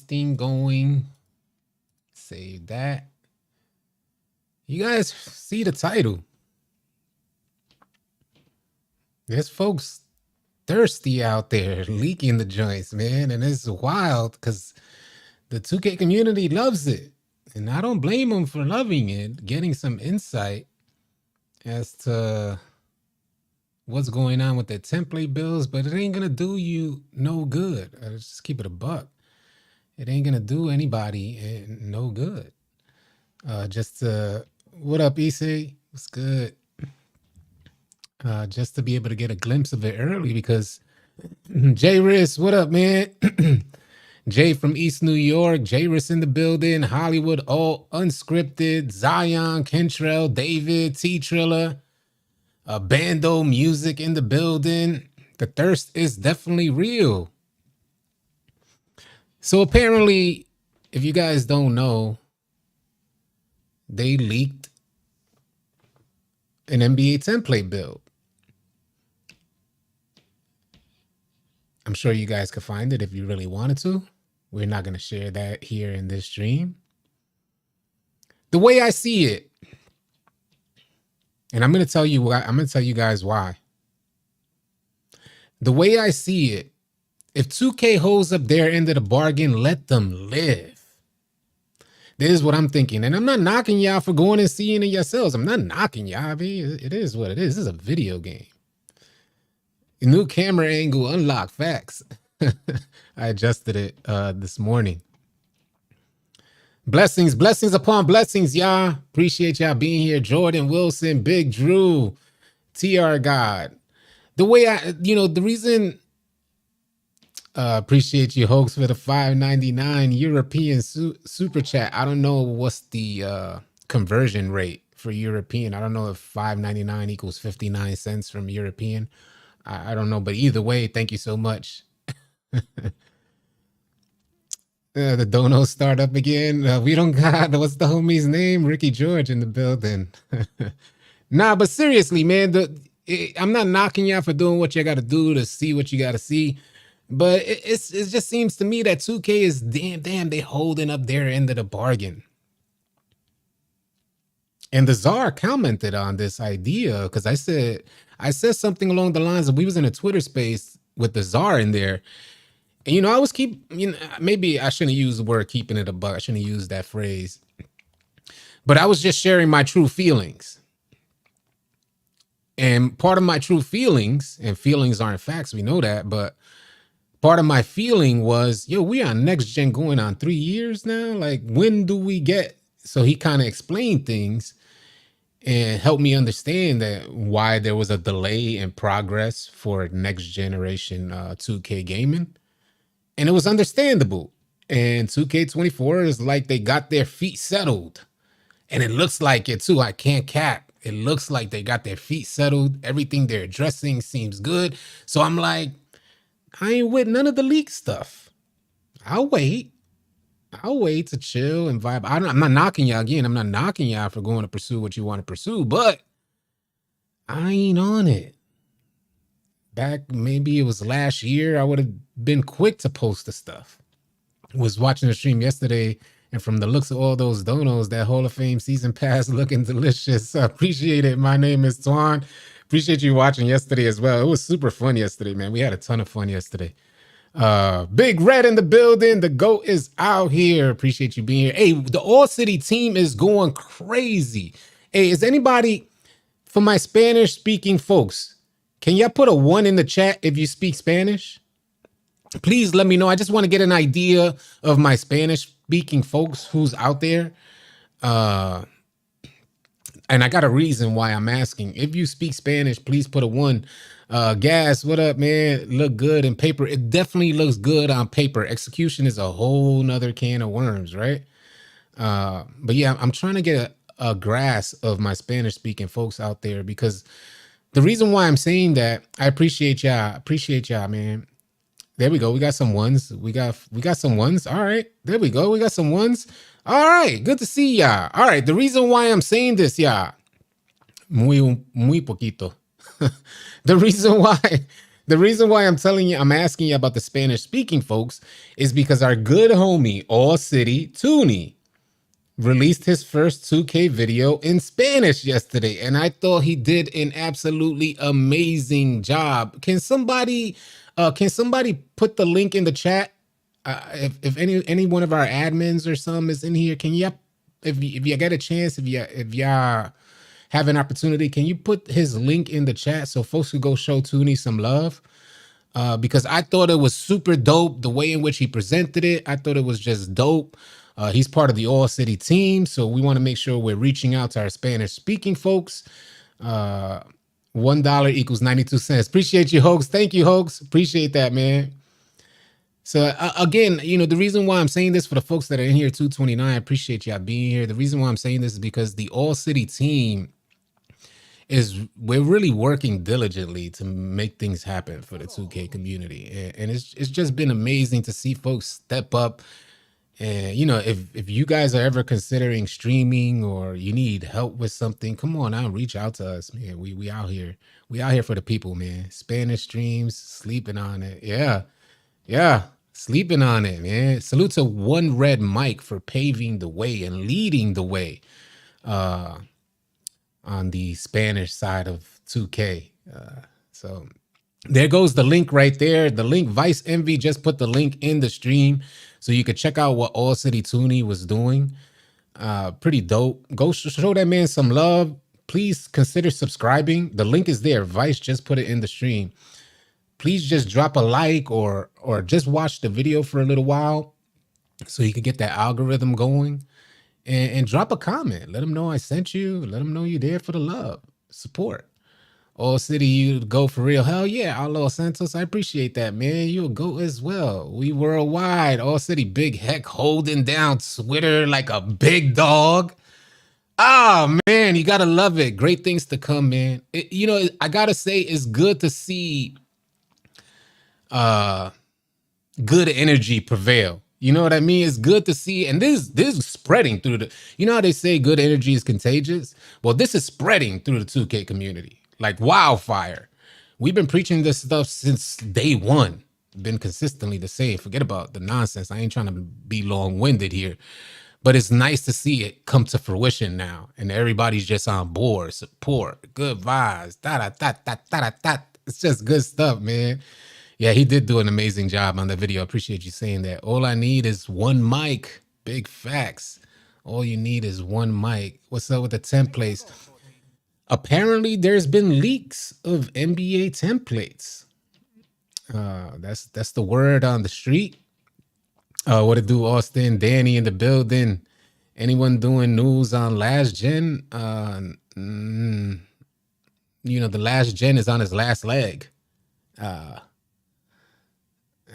thing going. Save that. You guys see the title. There's folks thirsty out there leaking the joints, man. And it's wild because the 2K community loves it. And I don't blame them for loving it, getting some insight as to what's going on with their template builds, but it ain't going to do you no good. Let's just keep it a buck. It ain't going to do anybody no good. What up, Issei? What's good? Just to be able to get a glimpse of it early because Jay Riss, what up, man? Jay from East New York, Jay Riss in the building, Hollywood, all unscripted, Zion, Kentrell, David, T Triller, Bando music in the building. The thirst is definitely real. So apparently, if you guys don't know, they leaked an NBA template build. I'm sure you guys could find it if you really wanted to. We're not going to share that here in this stream. The way I see it, and I'm going to tell you why. I'm going to tell you guys why. The way I see it, if 2K holds up their end of the bargain, let them live. This is what I'm thinking. And I'm not knocking y'all for going and seeing it yourselves. I'm not knocking y'all. I mean, it is what it is. This is a video game. A new camera angle, unlock, facts. I adjusted it this morning. Blessings upon blessings, y'all. Appreciate y'all being here. Jordan Wilson, Big Drew, TR God. The way the reason... appreciate you, Hoax, for the $5.99 European super chat. I don't know what's the conversion rate for European. I don't know if $5.99 equals 59 cents from European. I don't know, but either way, thank you so much. The donos start up again. We don't got, what's the homie's name? Ricky George in the building. Nah, but seriously, man, I'm not knocking y'all for doing what you got to do to see what you got to see. But it just seems to me that 2K is damn, they holding up their end of the bargain. And the Czar commented on this idea because I said something along the lines of we was in a Twitter space with the Czar in there. And, I was maybe I shouldn't use the word keeping it a buck. I shouldn't use that phrase. But I was just sharing my true feelings. And part of my true feelings, and feelings aren't facts, we know that, but part of my feeling was, we on next gen going on 3 years now. Like, when do we get? So he kind of explained things and helped me understand that why there was a delay in progress for next generation 2K gaming. And it was understandable. And 2K24 is like they got their feet settled. And it looks like it too. I can't cap. It looks like they got their feet settled. Everything they're addressing seems good. So I'm like, I ain't with none of the leak stuff. I'll wait to chill and vibe. I'm not knocking y'all again. I'm not knocking y'all for going to pursue what you want to pursue, but I ain't on it. Back, maybe it was last year, I would have been quick to post the stuff. Was watching the stream yesterday, and from the looks of all those donos, that Hall of Fame season pass looking delicious. I appreciate it. My name is Twan. Appreciate you watching yesterday as well. It was super fun yesterday, man. We had a ton of fun yesterday. Big Red in the building. The GOAT is out here. Appreciate you being here. Hey, the All City team is going crazy. Hey, is anybody, for my Spanish speaking folks, can y'all put a 1 in the chat if you speak Spanish? Please let me know. I just want to get an idea of my Spanish speaking folks who's out there. And I got a reason why I'm asking. If you speak Spanish, please put a 1. Gas, what up, man? Look good in paper. It definitely looks good on paper. Execution is a whole nother can of worms, right? But yeah, I'm trying to get a grasp of my Spanish speaking folks out there, because the reason why I'm saying that, I appreciate y'all, man. There we go. We got some ones. We got some ones. All right. There we go. We got some ones. All right. Good to see y'all. All right. The reason why I'm saying this, y'all, muy poquito. The reason why The reason why I'm telling you, I'm asking you about the Spanish speaking folks is because our good homie, All City Toonie, released his first 2K video in Spanish yesterday, and I thought he did an absolutely amazing job. Can somebody put the link in the chat? If any one of our admins or some is in here, can you, if you get a chance, if y'all have an opportunity, can you put his link in the chat so folks could go show Toonie some love? Because I thought it was super dope the way in which he presented it. I thought it was just dope. He's part of the All City team, so we want to make sure we're reaching out to our Spanish speaking folks. $1 equals 92 cents. Appreciate you, Hoax. Thank you, Hoax. Appreciate that, man. So again, the reason why I'm saying this for the folks that are in here, 229, I appreciate y'all being here. The reason why I'm saying this is because the All City team we're really working diligently to make things happen for the 2K community. And it's just been amazing to see folks step up. And if you guys are ever considering streaming or you need help with something, come on out, reach out to us, man. We out here. We out here for the people, man. Spanish streams, sleeping on it. Yeah. Sleeping on it, man. Salute to One Red Mike for paving the way and leading the way on the Spanish side of 2K. So there goes the link right there. The link, Vice Envy just put the link in the stream so you could check out what All City Toonie was doing. Pretty dope. Go show that man some love. Please consider subscribing. The link is there. Vice just put it in the stream. Please just drop a like or just watch the video for a little while so you can get that algorithm going. And drop a comment. Let them know I sent you. Let them know you're there for the love, support. All City, you go for real. Hell yeah, Arlo Santos. I appreciate that, man. You'll go as well. We worldwide. All City, big heck, holding down Twitter like a big dog. Oh, man, you got to love it. Great things to come, man. I got to say, it's good to see good energy prevail. You know what I mean? It's good to see. And this is spreading through how they say good energy is contagious? Well, this is spreading through the 2K community like wildfire. We've been preaching this stuff since day one. Been consistently the same. Forget about the nonsense. I ain't trying to be long-winded here. But it's nice to see it come to fruition now. And everybody's just on board. Support. Good vibes. Da-da-da-da-da-da-da. It's just good stuff, man. Yeah, he did do an amazing job on the video. I appreciate you saying that. All I need is one mic. Big facts. All you need is one mic. What's up with the templates? Apparently, there's been leaks of NBA templates. That's the word on the street. What it do, Austin? Danny in the building. Anyone doing news on Last Gen? The Last Gen is on his last leg.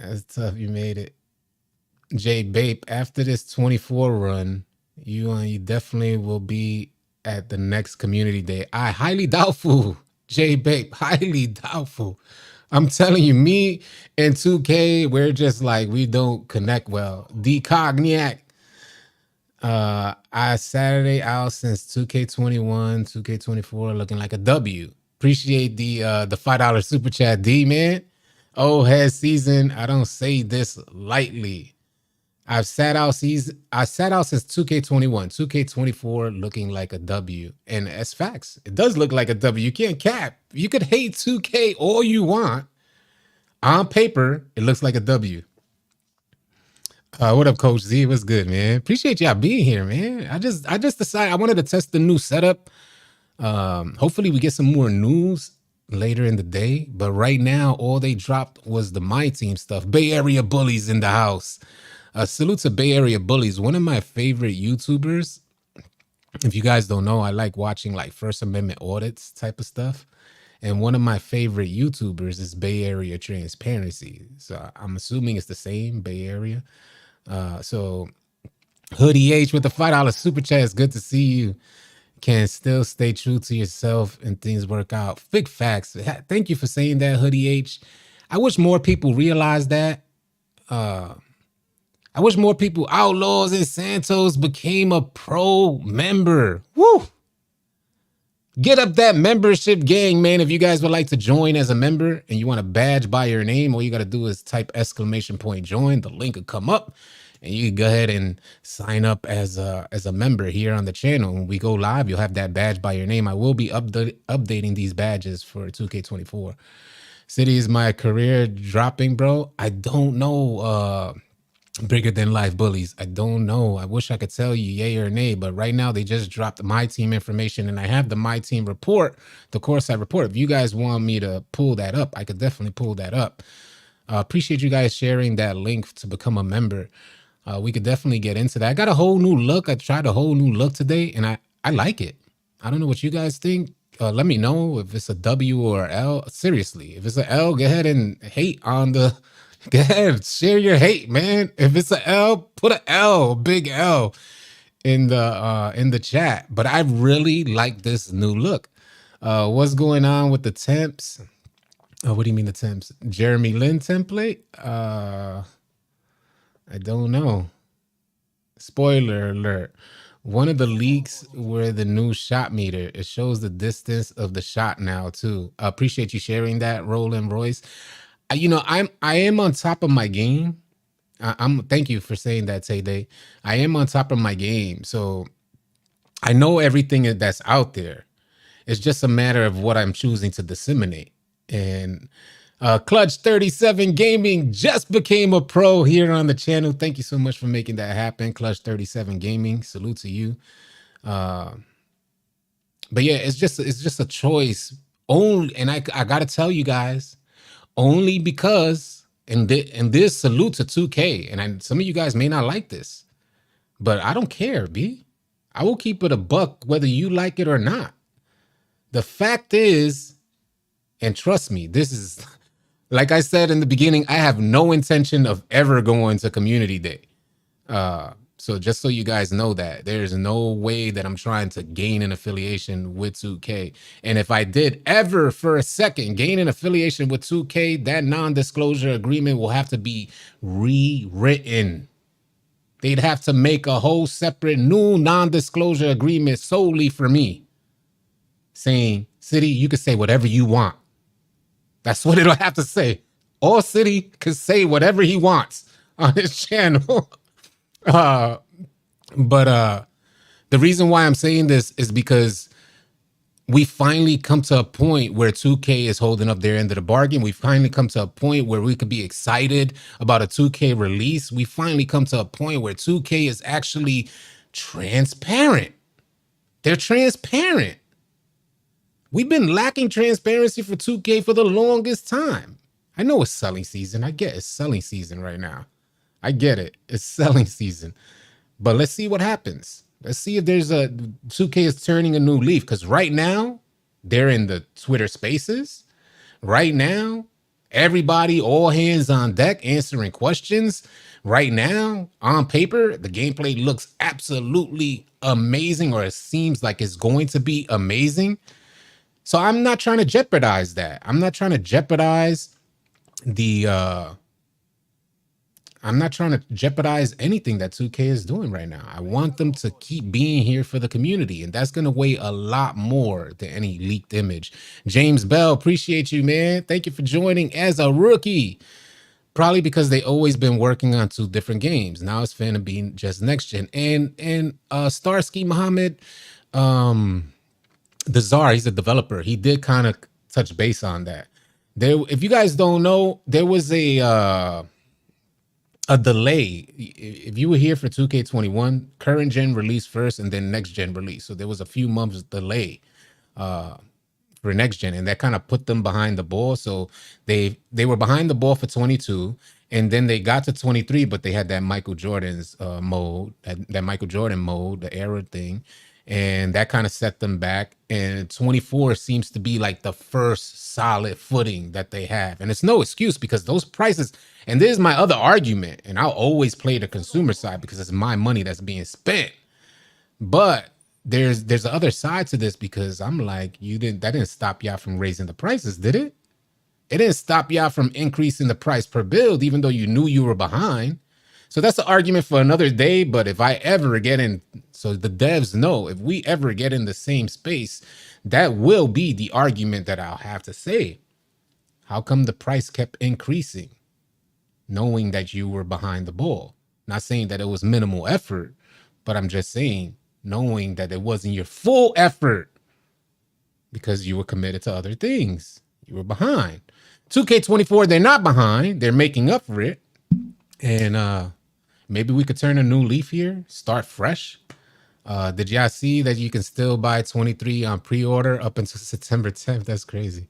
That's tough. You made it. Jay Bape, after this 24 run, you definitely will be at the next community day. I highly doubtful. Jay Bape, highly doubtful. I'm telling you, me and 2K, we're just like, we don't connect well. D Cognac. I Saturday out since 2K21, 2K24 looking like a W. Appreciate the $5 super chat, D, man. Oh, head season. I don't say this lightly. I sat out since 2K21. 2K24 looking like a W. And that's facts. It does look like a W. You can't cap. You could hate 2K all you want. On paper, it looks like a W. What up, Coach Z? What's good, man? Appreciate y'all being here, man. I just decided I wanted to test the new setup. Hopefully we get some more news later in the day. But right now, all they dropped was the My Team stuff. Bay Area Bullies in the house. Salute to Bay Area Bullies, one of my favorite YouTubers. If you guys don't know, I like watching like First Amendment audits type of stuff. And one of my favorite YouTubers is Bay Area Transparency. So I'm assuming it's the same, Bay Area. So Hoodie H with the $5 super chat. It's good to see you. Can still stay true to yourself and things work out. Big facts. Thank you for saying that, Hoodie H. I wish more people realize that. I wish more people, Outlaws and Santos, became a pro member. Woo! Get up that membership gang, man. If you guys would like to join as a member and you want a badge by your name, all you got to do is type _join. The link will come up and you can go ahead and sign up as a member here on the channel. When we go live, you'll have that badge by your name. I will be updating these badges for 2K24. City, is my career dropping, bro? I don't know. Bigger than life bullies. I don't know. I wish I could tell you yay or nay, but right now they just dropped my team information and I have the my team report, the Coreside report. If you guys want me to pull that up, I could definitely pull that up. Appreciate you guys sharing that link to become a member. We could definitely get into that. I got a whole new look. I tried a whole new look today and I like it. I don't know what you guys think. Let me know if it's a W or L. Seriously, if it's an L, go ahead and hate on the... Go ahead, share your hate, man. If it's an L, put an L, big L in the chat. But I really like this new look. What's going on with the temps? Oh, what do you mean the temps? Jeremy Lin template? I don't know. Spoiler alert. One of the leaks were the new shot meter. It shows the distance of the shot now too. I appreciate you sharing that, Roland Royce. You know, I am on top of my game. Thank you for saying that, Tay. I am on top of my game. So I know everything that's out there. It's just a matter of what I'm choosing to disseminate. And Clutch 37 Gaming just became a pro here on the channel. Thank you so much for making that happen. Clutch 37 Gaming. Salute to you. But yeah, it's just a choice. Only, and I gotta tell you guys, only because, and this salute to 2K, and some of you guys may not like this, but I don't care, B. I will keep it a buck whether you like it or not. The fact is, and trust me, this is, like I said in the beginning, I have no intention of ever going to Community Day. So just so you guys know that, there's no way that I'm trying to gain an affiliation with 2K. And if I did ever for a second gain an affiliation with 2K, that non-disclosure agreement will have to be rewritten. They'd have to make a whole separate new non-disclosure agreement solely for me, saying, City, you can say whatever you want. That's what it'll have to say. All City can say whatever he wants on his channel. But the reason why I'm saying this is because we finally come to a point where 2K is holding up their end of the bargain. We finally come to a point where we could be excited about a 2K release. We finally come to a point where 2K is actually transparent. They're transparent. We've been lacking transparency for 2K for the longest time. I know it's selling season. I get it's selling season right now. I get it. It's selling season. But let's see what happens. Let's see if there's a 2K is turning a new leaf. Because right now, they're in the Twitter spaces. Right now, everybody, all hands on deck, answering questions. Right now, on paper, the gameplay looks absolutely amazing, or it seems like it's going to be amazing. So I'm not trying to jeopardize that. I'm not trying to jeopardize the... I'm not trying to jeopardize anything that 2K is doing right now. I want them to keep being here for the community, and that's going to weigh a lot more than any leaked image. James Bell, appreciate you, man. Thank you for joining as a rookie. Probably because they always been working on 2 different games. Now it's finna be just next gen. And Starsky Muhammad, the Czar, he's a developer. He did kind of touch base on that. There, if you guys don't know, there was a delay. If you were here for 2K21, current gen release first and then next gen release. So there was a few months delay for next gen, and that kind of put them behind the ball. So they were behind the ball for 22, and then they got to 23, but they had that Michael Jordan's mode, that Michael Jordan mode, the era thing, and that kind of set them back. And 24 seems to be like the first solid footing that they have, and it's no excuse because those prices. And this is my other argument, and I'll always play the consumer side because it's my money that's being spent. But there's the other side to this, because I'm like, that didn't stop y'all from raising the prices, did it? It didn't stop y'all from increasing the price per build, even though you knew you were behind. So that's an argument for another day. But if I ever get in So the devs know if we ever get in the same space, that will be the argument that I'll have to say. How come the price kept increasing, knowing that you were behind the ball? Not saying that it was minimal effort, but I'm just saying, knowing that it wasn't your full effort because you were committed to other things. You were behind. 2K24, they're not behind. They're making up for it. And maybe we could turn a new leaf here, start fresh. Did y'all see that you can still buy 23 on pre-order up until September 10th? That's crazy.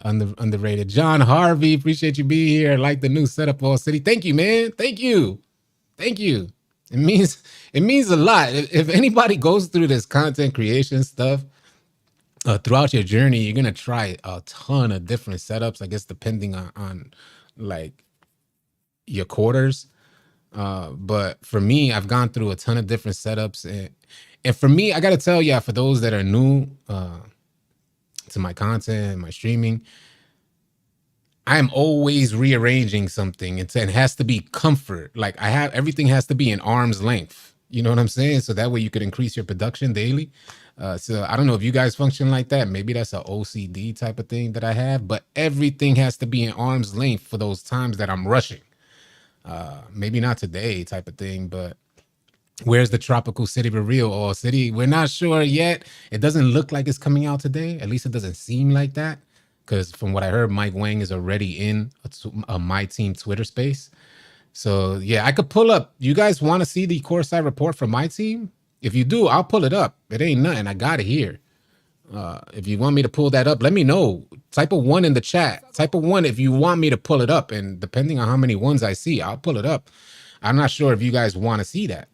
Underrated. John Harvey, appreciate you being here. I like the new setup, All City. Thank you, man. Thank you. Thank you. It means a lot. If anybody goes through this content creation stuff, throughout your journey, you're gonna try a ton of different setups, I guess, depending on like your quarters. But for me, I've gone through a ton of different setups, and for me, I gotta tell y'all, for those that are new to my content, my streaming, I'm always rearranging something. It has to be comfort. Like everything has to be in arm's length. You know what I'm saying? So that way you could increase your production daily. So I don't know if you guys function like that. Maybe that's an OCD type of thing that I have, but everything has to be in arm's length for those times that I'm rushing. Maybe not today type of thing, but where's the Tropical City reveal? All City, we're not sure yet. It doesn't look like it's coming out today. At least it doesn't seem like that. Because from what I heard, Mike Wang is already in a My Team Twitter space. So yeah, I could pull up. You guys want to see the core side report from My Team? If you do, I'll pull it up. It ain't nothing. I got it here. If you want me to pull that up, let me know. Type a 1 in the chat. Type a 1 if you want me to pull it up. And depending on how many ones I see, I'll pull it up. I'm not sure if you guys want to see that.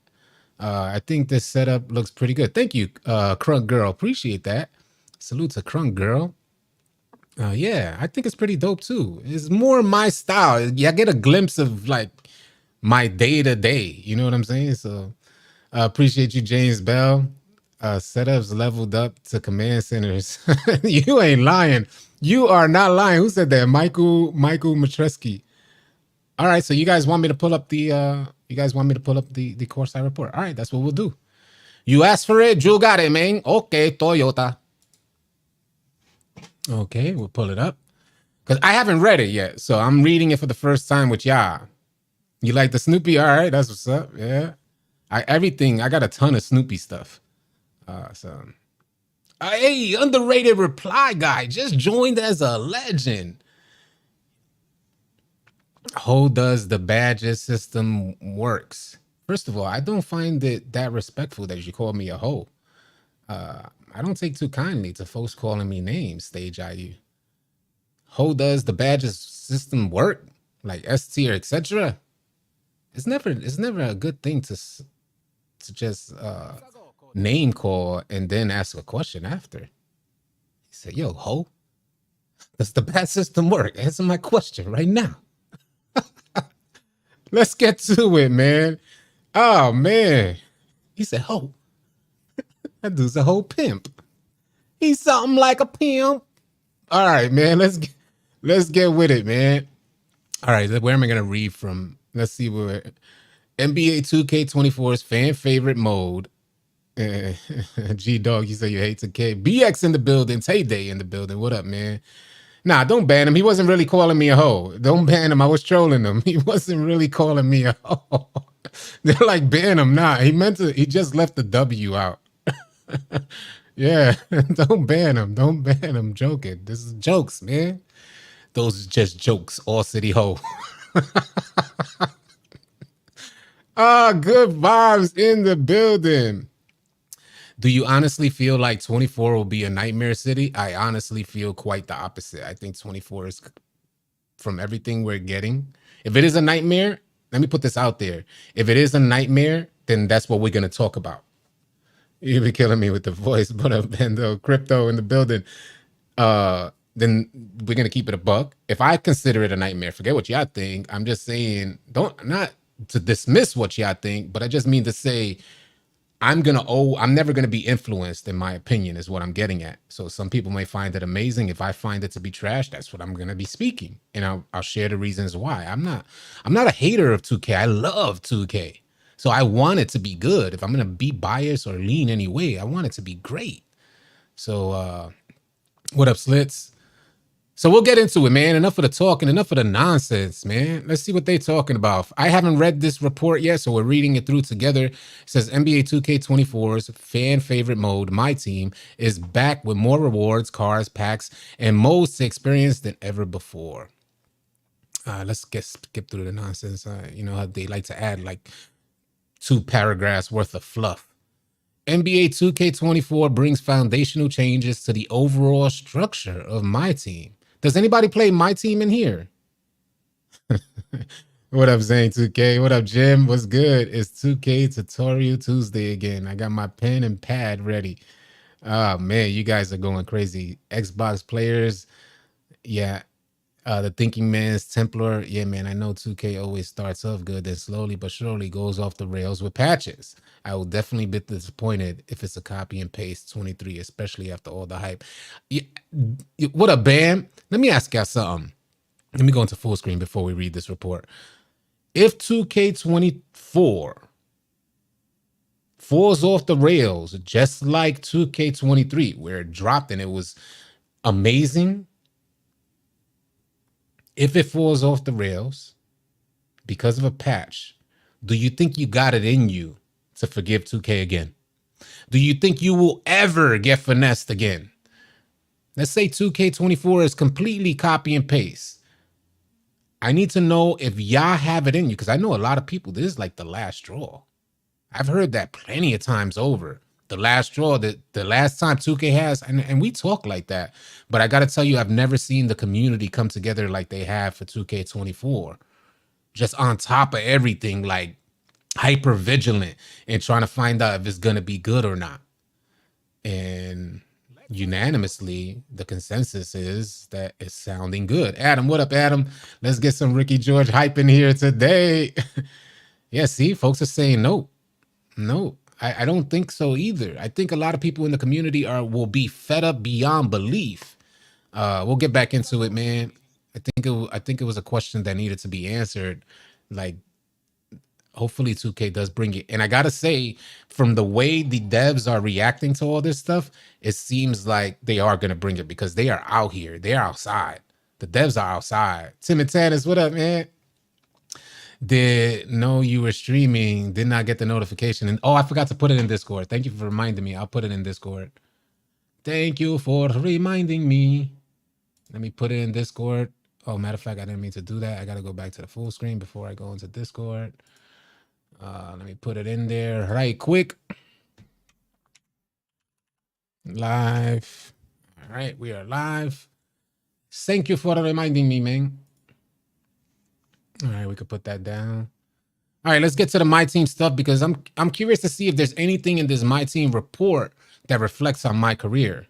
I think this setup looks pretty good. Thank you, Crunk Girl. Appreciate that. Salute to Crunk Girl. Yeah, I think it's pretty dope too. It's more my style. Yeah, I get a glimpse of like my day to day. You know what I'm saying? So appreciate you, James Bell. Setups leveled up to command centers. You ain't lying. You are not lying. Who said that? Michael Matreski. All right, so you guys want me to pull up the the core side report? All right, that's what we'll do. You asked for it, you got it, man. Okay, Toyota. Okay, we'll pull it up. Because I haven't read it yet, so I'm reading it for the first time with y'all. You like the Snoopy? All right, that's what's up. Yeah. I got a ton of Snoopy stuff. Hey, underrated reply guy just joined as a legend. How does the badges system works? First of all, I don't find it that respectful that you call me a hoe. I don't take too kindly to folks calling me names, Stage IU. How does the badges system work? Like S tier, etc. It's never a good thing to just name call and then ask a question after. He said, yo, ho, does the badge system work? Answer my question right now. Let's get to it, man. Oh, man. He said, ho. That dude's a whole pimp. He's something like a pimp. All right, man. Let's get with it, man. All right, where am I gonna read from? Let's see where NBA 2K24's fan favorite mode. G Dog, you say you hate 2K. BX in the building. Tay Day in the building. What up, man? Nah, don't ban him. He wasn't really calling me a hoe. Don't ban him. I was trolling him. He wasn't really calling me a hoe. They're like, ban him. Nah, he just left the W out. Yeah, don't ban him. Don't ban him. Joking. This is jokes, man. Those are just jokes. All City Ho. Good vibes in the building. Do you honestly feel like 24 will be a nightmare city? I honestly feel quite the opposite. I think 24 is, from everything we're getting, if it is a nightmare, let me put this out there. If it is a nightmare, then that's what we're going to talk about. You'll be killing me with the voice, but Bendo, crypto in the building. Then we're going to keep it a buck. If I consider it a nightmare, forget what y'all think. I'm just saying, not to dismiss what y'all think, but I just mean to say, I'm never going to be influenced, in my opinion, is what I'm getting at. So some people may find it amazing. If I find it to be trash, that's what I'm going to be speaking. And I'll share the reasons why. I'm not a hater of 2K. I love 2K. So I want it to be good. If I'm gonna be biased or lean any way, I want it to be great. So what up, Slits? So we'll get into it, man. Enough of the talk and enough of the nonsense, man. Let's see what they're talking about. I haven't read this report yet, so we're reading it through together. It says NBA 2K24's fan favorite mode, My Team, is back with more rewards, cars, packs, and modes to experience than ever before. Let's skip through the nonsense. You know how they like to add like 2 paragraphs worth of fluff. NBA 2K24 brings foundational changes to the overall structure of My Team. Does anybody play My Team in here? What up, Zane 2K? What up, Jim? What's good? It's 2K Tutorial Tuesday again. I got my pen and pad ready. Oh, man, you guys are going crazy. Xbox players, yeah. The Thinking Man's Templar, yeah, man, I know 2K always starts off good, then slowly but surely goes off the rails with patches. I will definitely be disappointed if it's a copy and paste 23, especially after all the hype. Yeah, what up, Bam? Let me ask y'all something. Let me go into full screen before we read this report. If 2K24 falls off the rails, just like 2K23, where it dropped and it was amazing, if it falls off the rails because of a patch, do you think you got it in you to forgive 2K again? Do you think you will ever get finessed again? Let's say 2K24 is completely copy and paste. I need to know if y'all have it in you, because I know a lot of people, this is like the last straw. I've heard that plenty of times over. The last straw, the last time 2K has, and we talk like that. But I got to tell you, I've never seen the community come together like they have for 2K24. Just on top of everything, like hyper vigilant and trying to find out if it's going to be good or not. And unanimously, the consensus is that it's sounding good. Adam, what up, Adam? Let's get some Ricky George hype in here today. Yeah, see, folks are saying no. No, I don't think so either. I think a lot of people in the community will be fed up beyond belief. We'll get back into it, man. I think it was a question that needed to be answered. Like, hopefully 2K does bring it. And I gotta say, from the way the devs are reacting to all this stuff, it seems like they are gonna bring it because they are out here. They're outside. The devs are outside. Tim and Tanis, what up, man? Did know you were streaming, did not get the notification. And I forgot to put it in Discord. Thank you for reminding me. I'll put it in Discord. Thank you for reminding me. Let me put it in Discord. Oh, matter of fact, I didn't mean to do that. I got to go back to the full screen before I go into Discord. Let me put it in there right quick. Live. All right, we are live. Thank you for reminding me, man. All right, we could put that down. All right, let's get to the My Team stuff because I'm curious to see if there's anything in this My Team report that reflects on my career.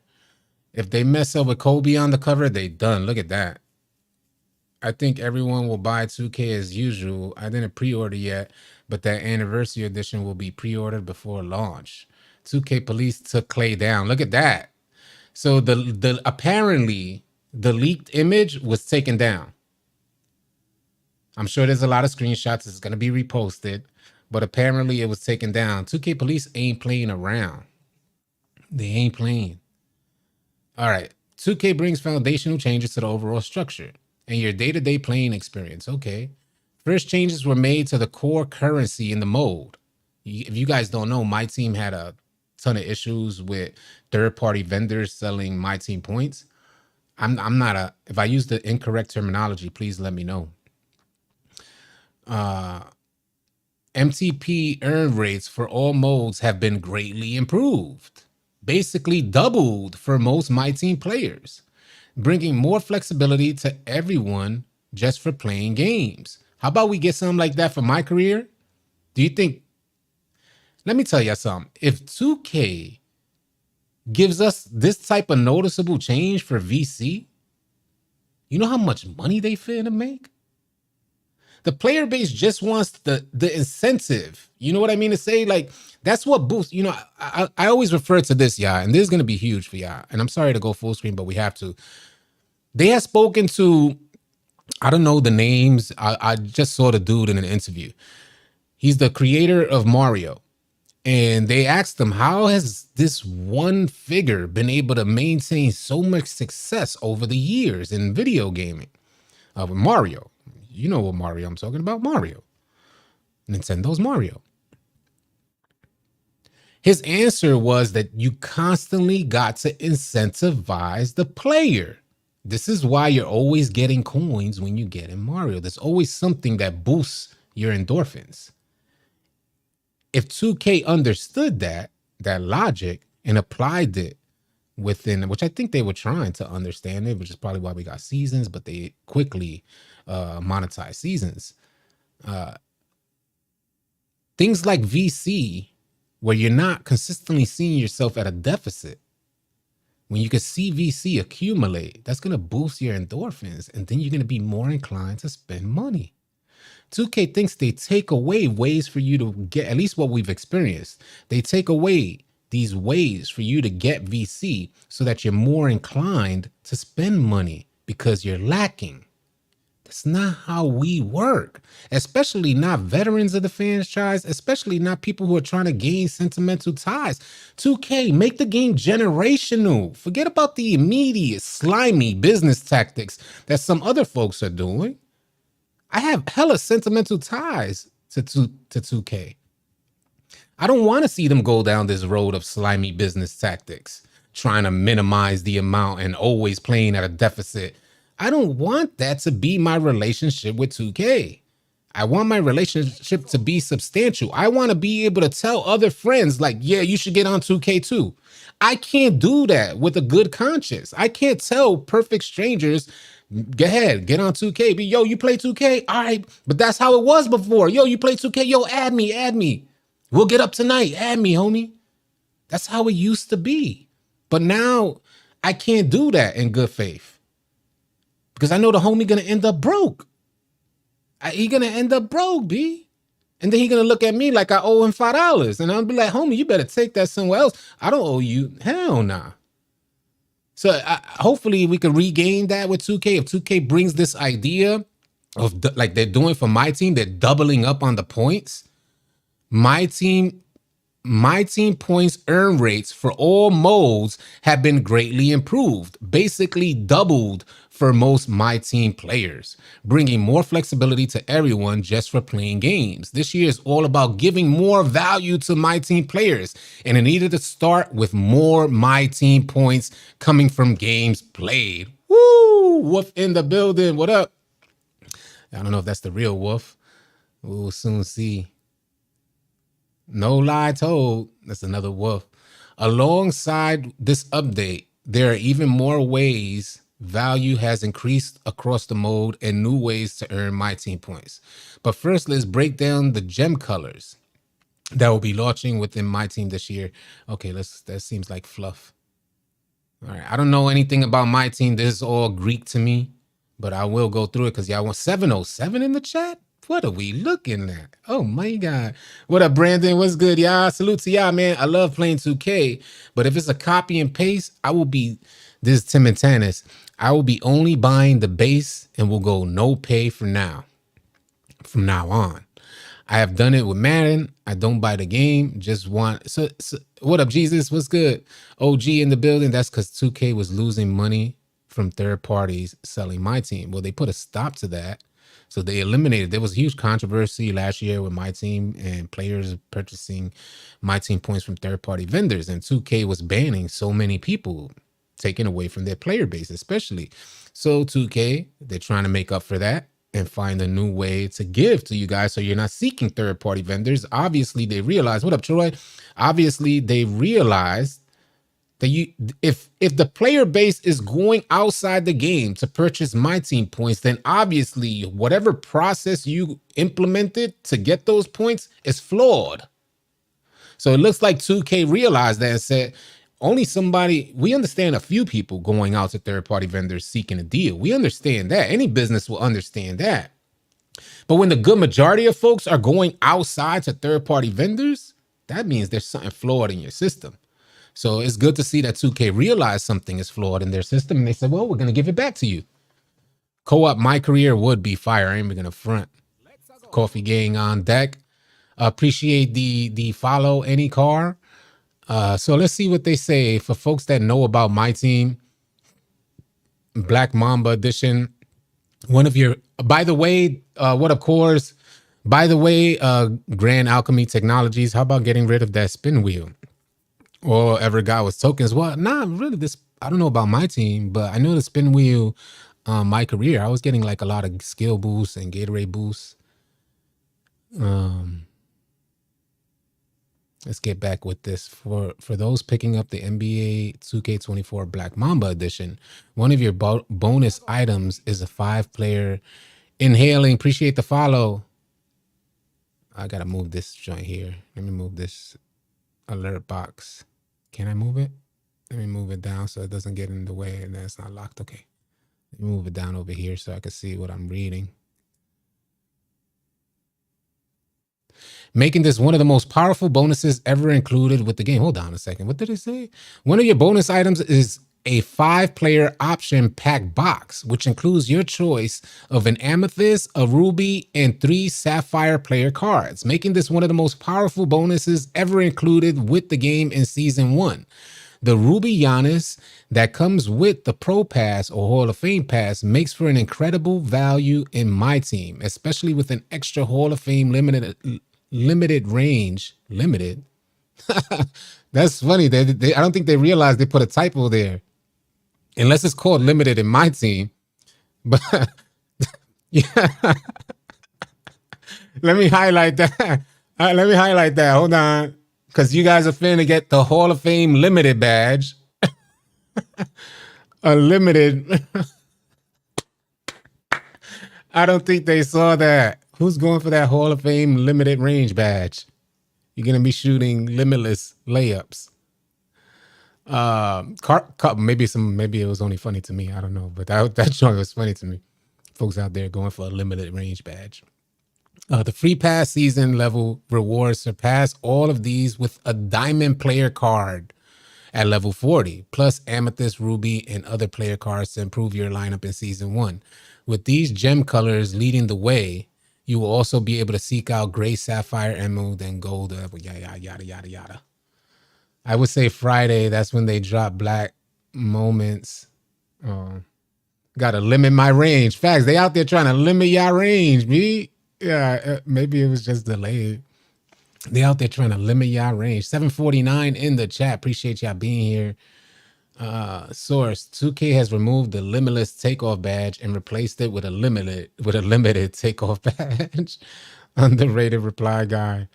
If they mess up with Kobe on the cover, they done. Look at that. I think everyone will buy 2K as usual. I didn't pre-order yet, but that anniversary edition will be pre-ordered before launch. 2K police took Clay down. Look at that. So the apparently the leaked image was taken down. I'm sure there's a lot of screenshots. It's going to be reposted, but apparently it was taken down. 2K police ain't playing around. They ain't playing. All right. 2K brings foundational changes to the overall structure and your day-to-day playing experience. Okay. First changes were made to the core currency in the mode. If you guys don't know, My Team had a ton of issues with third-party vendors selling My Team points. I'm not if I use the incorrect terminology, please let me know. MTP earn rates for all modes have been greatly improved, basically doubled for most My Team players, bringing more flexibility to everyone just for playing games. How about we get something like that for my career? Do you think? Let me tell you something. If 2K gives us this type of noticeable change for VC, you know how much money they finna make? The player base just wants the incentive. You know what I mean to say? Like, that's what boosts. You know, I always refer to this, y'all, and this is going to be huge for y'all. And I'm sorry to go full screen, but we have to. They have spoken to, I don't know the names. I just saw the dude in an interview. He's the creator of Mario. And they asked him, how has this one figure been able to maintain so much success over the years in video gaming? Mario. You know what Mario I'm talking about? Mario. Nintendo's Mario. His answer was that you constantly got to incentivize the player. This is why you're always getting coins when you get in Mario. There's always something that boosts your endorphins. If 2K understood that logic and applied it within, which I think they were trying to understand it, which is probably why we got seasons, but they quickly monetize seasons. Things like VC, where you're not consistently seeing yourself at a deficit. When you can see VC accumulate, that's going to boost your endorphins, and then you're going to be more inclined to spend money. 2K thinks they take away ways for you to get, at least what we've experienced. They take away these ways for you to get VC so that you're more inclined to spend money because you're lacking. That's not how we work, especially not veterans of the franchise, especially not people who are trying to gain sentimental ties. 2K, make the game generational. Forget about the immediate, slimy business tactics that some other folks are doing. I have hella sentimental ties to 2K. I don't want to see them go down this road of slimy business tactics, trying to minimize the amount and always playing at a deficit. I don't want that to be my relationship with 2K. I want my relationship to be substantial. I want to be able to tell other friends, like, yeah, you should get on 2K too. I can't do that with a good conscience. I can't tell perfect strangers, go ahead, get on 2K. But yo, you play 2K? All right, but that's how it was before. Yo, you play 2K? Yo, add me. We'll get up tonight. Add me, homie. That's how it used to be. But now I can't do that in good faith because I know the homie gonna end up broke. He gonna end up broke, B. And then he gonna look at me like I owe him $5. And I'll be like, homie, you better take that somewhere else. I don't owe you. Hell nah. So hopefully we can regain that with 2K. If 2K brings this idea of like they're doing for my team, they're doubling up on the points. My team points earn rates for all modes have been greatly improved, basically doubled for most My Team players, bringing more flexibility to everyone just for playing games. This year is all about giving more value to My Team players, and it needed to start with more My Team points coming from games played. Woo! Wolf in the building. What up? I don't know if that's the real Wolf. We'll soon see. No lie told, that's another Wolf. Alongside this update, there are even more ways value has increased across the mode and new ways to earn My Team points. But first, let's break down the gem colors that will be launching within My Team this year. Okay, that seems like fluff. All right, I don't know anything about My Team. This is all Greek to me, but I will go through it because y'all want 707 in the chat. What are we looking at? Oh my God. What up, Brandon? What's good, y'all? Salute to y'all, man. I love playing 2K, but if it's a copy and paste, this is Tim and Tannis. I will be only buying the base and will go no pay from now on. I have done it with Madden. I don't buy the game, just want. So what up, Jesus? What's good? OG in the building. That's because 2K was losing money from third parties selling My Team. Well, they put a stop to that. So they eliminated. There was a huge controversy last year with My Team and players purchasing My Team points from third-party vendors. And 2K was banning so many people, taking away from their player base, especially. So 2K, they're trying to make up for that and find a new way to give to you guys so you're not seeking third-party vendors. Obviously, they realized, what up, Troy? Obviously, they realized that if the player base is going outside the game to purchase My Team points, then obviously whatever process you implemented to get those points is flawed. So it looks like 2K realized that and said, we understand a few people going out to third-party vendors seeking a deal. We understand that. Any business will understand that. But when the good majority of folks are going outside to third-party vendors, that means there's something flawed in your system. So it's good to see that 2K realized something is flawed in their system. And they said, well, we're going to give it back to you. Co-op My Career would be fire. I ain't even going to front. Coffee gang on deck. Appreciate the follow, any car. So let's see what they say. For folks that know about my team, Black Mamba Edition, one of your, by the way, what of course, by the way, Grand Alchemy Technologies, how about getting rid of that spin wheel? Or ever got with tokens? Well, nah, really, this, I don't know about my team, but I know the spin wheel, my career, I was getting like a lot of skill boosts and Gatorade boosts. Let's get back with this. For those picking up the NBA 2K24 Black Mamba edition, one of your bonus items is a 5-player inhaling. Appreciate the follow. I gotta move this joint here. Let me move this alert box. Can I move it? Let me move it down so it doesn't get in the way and that's not locked. Okay. Let me move it down over here so I can see what I'm reading. Making this one of the most powerful bonuses ever included with the game. Hold on a second. What did it say? One of your bonus items is a 5-player option pack box, which includes your choice of an amethyst, a ruby, and 3 sapphire player cards, making this one of the most powerful bonuses ever included with the game in Season 1. The Ruby Giannis that comes with the Pro Pass or Hall of Fame Pass makes for an incredible value in my team, especially with an extra Hall of Fame limited range. Limited? That's funny. I don't think they realized they put a typo there. Unless it's called limited in my team. But yeah. Let me highlight that. Let me highlight that. Hold on. Because you guys are finna get the Hall of Fame limited badge. A limited. I don't think they saw that. Who's going for that Hall of Fame limited range badge? You're going to be shooting limitless layups. Maybe it was only funny to me. I don't know. But that joint was funny to me. Folks out there going for a limited range badge. The free pass season level rewards surpass all of these with a diamond player card at level 40, plus amethyst, ruby, and other player cards to improve your lineup in Season 1. With these gem colors leading the way, you will also be able to seek out gray, sapphire, emerald, and gold, yada, yada, yada, yada. I would say Friday, that's when they drop Black Moments. Got to limit my range. Facts, they out there trying to limit your range, B. Yeah, maybe it was just delayed. They out there trying to limit y'all range. 749 in the chat. Appreciate y'all being here. Source 2K has removed the limitless takeoff badge and replaced it with a limited takeoff badge. Underrated reply guy.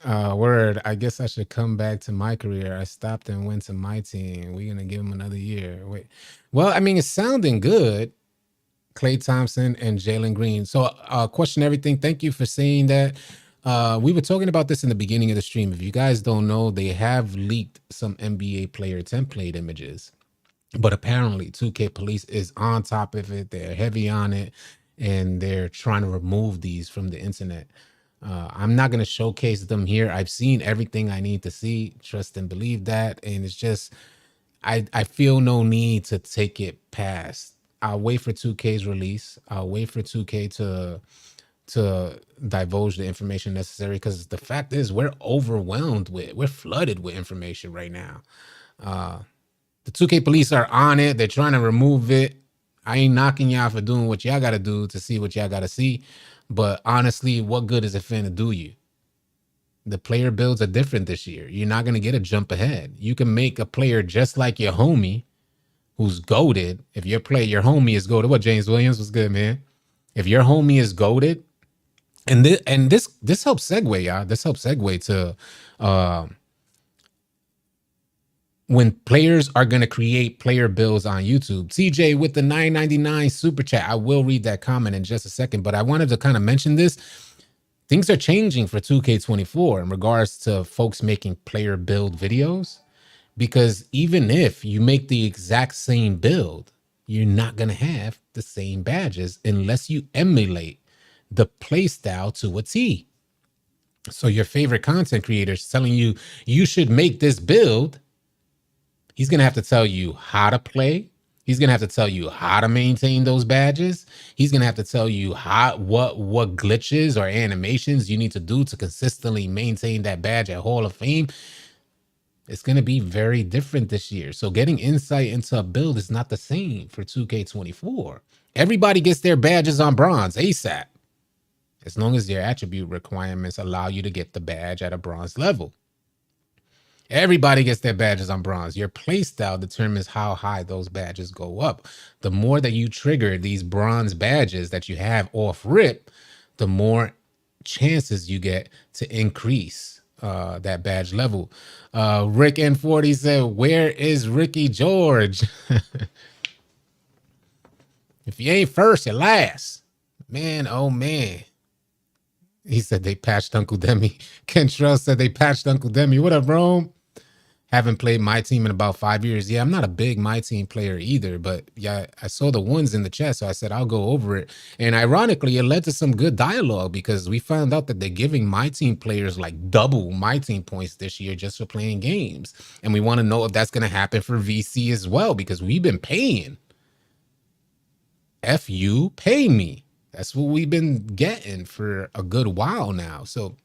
Word. I guess I should come back to my career. I stopped and went to my team. We're gonna give him another year. Wait. Well, I mean, it's sounding good. Klay Thompson and Jalen Green. So question everything. Thank you for saying that. We were talking about this in the beginning of the stream. If you guys don't know, they have leaked some NBA player template images. But apparently 2K Police is on top of it. They're heavy on it. And they're trying to remove these from the internet. I'm not going to showcase them here. I've seen everything I need to see. Trust and believe that. And it's just, I feel no need to take it past. I'll wait for 2K's release. I'll wait for 2K to divulge the information necessary, because the fact is we're flooded with information right now. The 2K Police are on it. They're trying to remove it. I ain't knocking y'all for doing what y'all got to do to see what y'all got to see. But honestly, what good is it finna do you? The player builds are different this year. You're not going to get a jump ahead. You can make a player just like your homie who's goated. If your homie is goated, what, James Williams was good, man. If your homie is goated, and this helps segue, y'all. This helps segue to when players are going to create player builds on YouTube. TJ with the $9.99 super chat. I will read that comment in just a second, but I wanted to kind of mention this. Things are changing for 2K24 in regards to folks making player build videos. Because even if you make the exact same build, you're not going to have the same badges unless you emulate the play style to a T. So your favorite content creator is telling you, you should make this build. He's going to have to tell you how to play. He's gonna have to tell you how to maintain those badges. He's gonna have to tell you what glitches or animations you need to do to consistently maintain that badge at Hall of Fame. It's gonna be very different this year. So getting insight into a build is not the same for 2K24. Everybody gets their badges on bronze ASAP, as long as your attribute requirements allow you to get the badge at a bronze level. Everybody gets their badges on bronze. Your playstyle determines how high those badges go up. The more that you trigger these bronze badges that you have off rip, the more chances you get to increase that badge level. Rick N40 said, where is Ricky George? If you ain't first, you're last. Man, oh man. He said they patched Uncle Demi. Kentrell said they patched Uncle Demi. What up, Rome? Haven't played My Team in about 5 years. Yeah, I'm not a big My Team player either, but yeah, I saw the ones in the chat, so I said I'll go over it. And ironically, it led to some good dialogue because we found out that they're giving My Team players like double My Team points this year just for playing games. And we want to know if that's going to happen for VC as well, because we've been paying. F you, pay me. That's what we've been getting for a good while now. So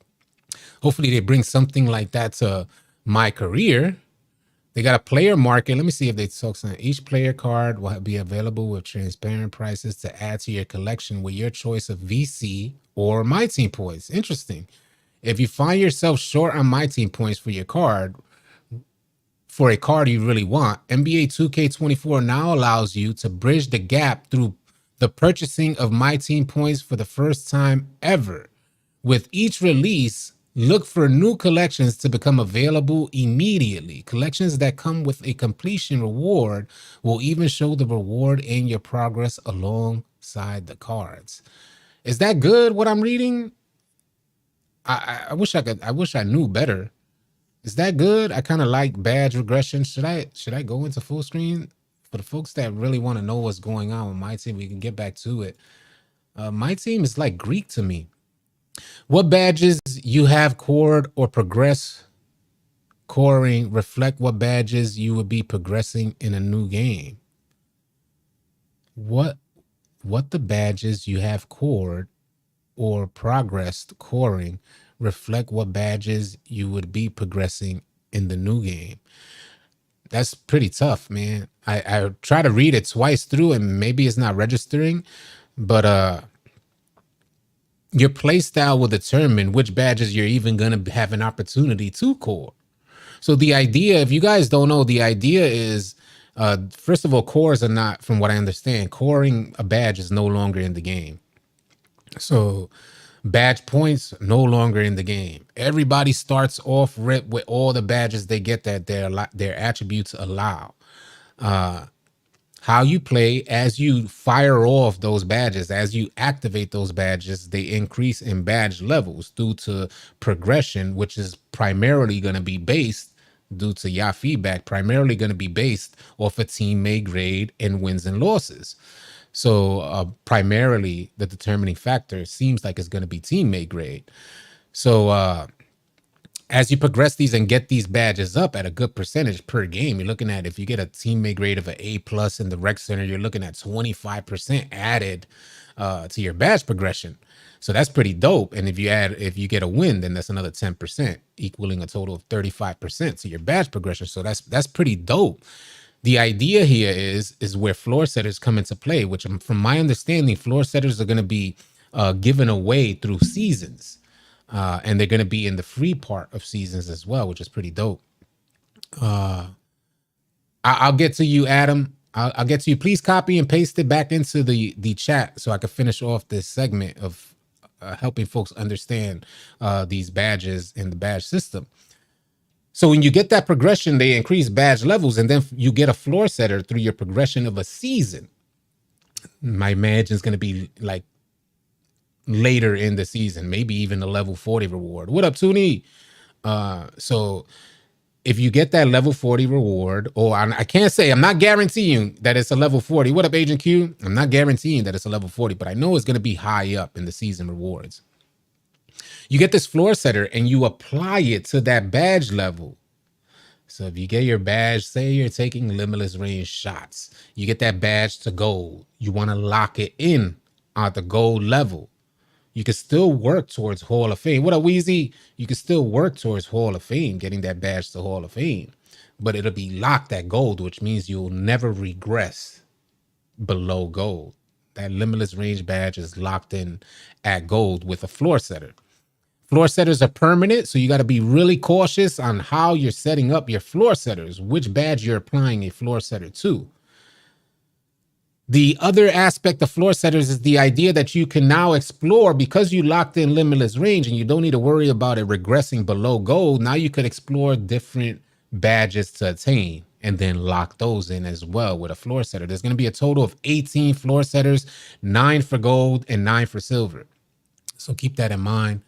hopefully they bring something like that to My Career. They got a player market. Let me see if they talk something. Each player card will be available with transparent prices to add to your collection with your choice of VC or My Team points. Interesting. If you find yourself short on My Team points for your card, for a card you really want, NBA 2K24 now allows you to bridge the gap through the purchasing of My Team points for the first time ever. With each release, look for new collections to become available immediately. Collections that come with a completion reward will even show the reward in your progress alongside the cards. Is that good, what I'm reading? I wish I knew better. Is that good? I kind of like badge regression. Should I go into full screen? For the folks that really want to know what's going on with My Team, we can get back to it. My Team is like Greek to me. What badges you have cored or progress coring reflect what badges you would be progressing in a new game. What the badges you have cored or progressed coring reflect what badges you would be progressing in the new game. That's pretty tough, man. I try to read it twice through and maybe it's not registering, but your play style will determine which badges you're even going to have an opportunity to core. So the idea, if you guys don't know, the idea is, first of all, cores are not, from what I understand, coring a badge is no longer in the game. So badge points no longer in the game. Everybody starts off rip with all the badges they get that their attributes allow. How you play, as you fire off those badges, as you activate those badges, they increase in badge levels due to progression, which is primarily going to be based, due to your feedback, primarily going to be based off a teammate grade and wins and losses. So primarily the determining factor seems like it's going to be teammate grade. So as you progress these and get these badges up at a good percentage per game, you're looking at, if you get a teammate grade of an A+ in the rec center, you're looking at 25% added to your badge progression. So that's pretty dope. And if you get a win, then that's another 10%, equaling a total of 35% to your badge progression. So that's pretty dope. The idea here is where floor setters come into play, which from my understanding, floor setters are going to be given away through seasons. And they're going to be in the free part of seasons as well, which is pretty dope. I'll get to you, Adam. I'll get to you. Please copy and paste it back into the chat so I can finish off this segment of helping folks understand these badges in the badge system. So when you get that progression, they increase badge levels, and then you get a floor setter through your progression of a season. My imagine is going to be like later in the season, maybe even a level 40 reward. What up, Toonie? So if you get that level 40 reward, or I can't say, I'm not guaranteeing that it's a level 40. What up, Agent Q? I'm not guaranteeing that it's a level 40, but I know it's going to be high up in the season rewards. You get this floor setter and you apply it to that badge level. So if you get your badge, say you're taking limitless range shots, you get that badge to gold. You want to lock it in at the gold level. You can still work towards Hall of Fame. What up, Weezy? You can still work towards Hall of Fame, getting that badge to Hall of Fame. But it'll be locked at gold, which means you'll never regress below gold. That limitless range badge is locked in at gold with a floor setter. Floor setters are permanent, so you got to be really cautious on how you're setting up your floor setters, which badge you're applying a floor setter to. The other aspect of floor setters is the idea that you can now explore, because you locked in limitless range and you don't need to worry about it regressing below gold. Now you could explore different badges to attain and then lock those in as well with a floor setter. There's going to be a total of 18 floor setters, 9 for gold and 9 for silver. So keep that in mind.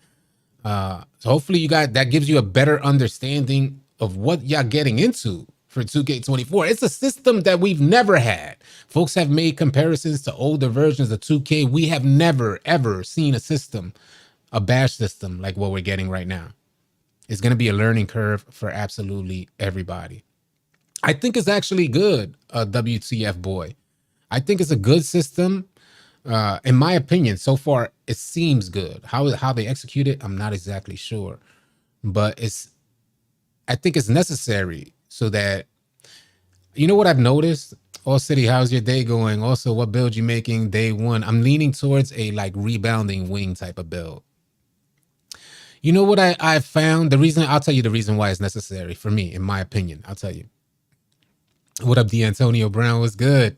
So hopefully you got that, gives you a better understanding of what y'all getting into for 2K24. It's a system that we've never had. Folks have made comparisons to older versions of 2K. We have never, ever seen a system, a badge system like what we're getting right now. It's going to be a learning curve for absolutely everybody. I think it's actually good, WTF boy. I think it's a good system. In my opinion, so far, it seems good. How they execute it, I'm not exactly sure. But I think it's necessary so that, you know what I've noticed? All City, how's your day going? Also, what build you making day one? I'm leaning towards a like rebounding wing type of build. You know what I found? I'll tell you the reason why it's necessary for me, in my opinion. I'll tell you. What up, D'Antonio Brown? Was good.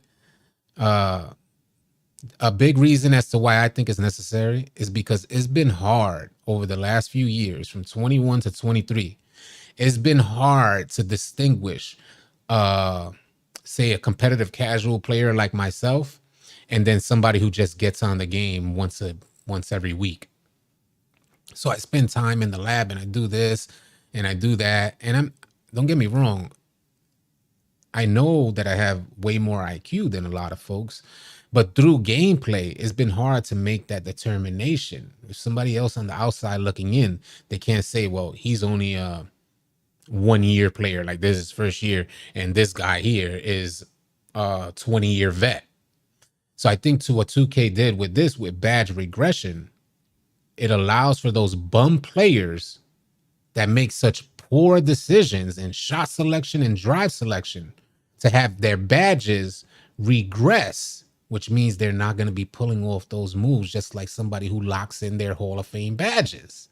A big reason as to why I think it's necessary is because it's been hard over the last few years, from 21 to 23. It's been hard to distinguish, say, a competitive casual player like myself, and then somebody who just gets on the game once every week. So I spend time in the lab and I do this and I do that. And don't get me wrong, I know that I have way more IQ than a lot of folks, but through gameplay, it's been hard to make that determination. If somebody else on the outside looking in, they can't say, well, he's only a 1 year player, like this is his first year, and this guy here is a 20-year vet. So I think to what 2K did with this, with badge regression, it allows for those bum players that make such poor decisions in shot selection and drive selection to have their badges regress, which means they're not going to be pulling off those moves just like somebody who locks in their Hall of Fame badges.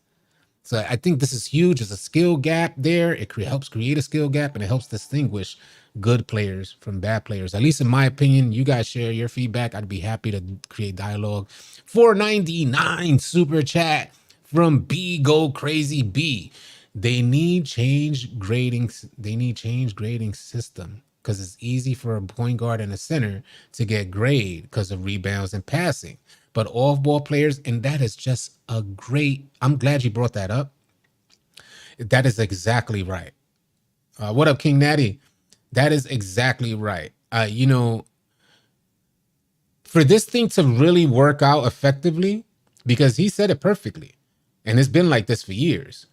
So I think this is huge. There's a skill gap there. It helps create a skill gap, and it helps distinguish good players from bad players. At least in my opinion. You guys share your feedback. I'd be happy to create dialogue. 499 super chat from B Go Crazy B. They need change grading. They need change grading system, because it's easy for a point guard and a center to get grade because of rebounds and passing. But off-ball players, and that is just a great, I'm glad you brought that up. That is exactly right. What up, King Natty? That is exactly right. You know, for this thing to really work out effectively, because he said it perfectly, and it's been like this for years.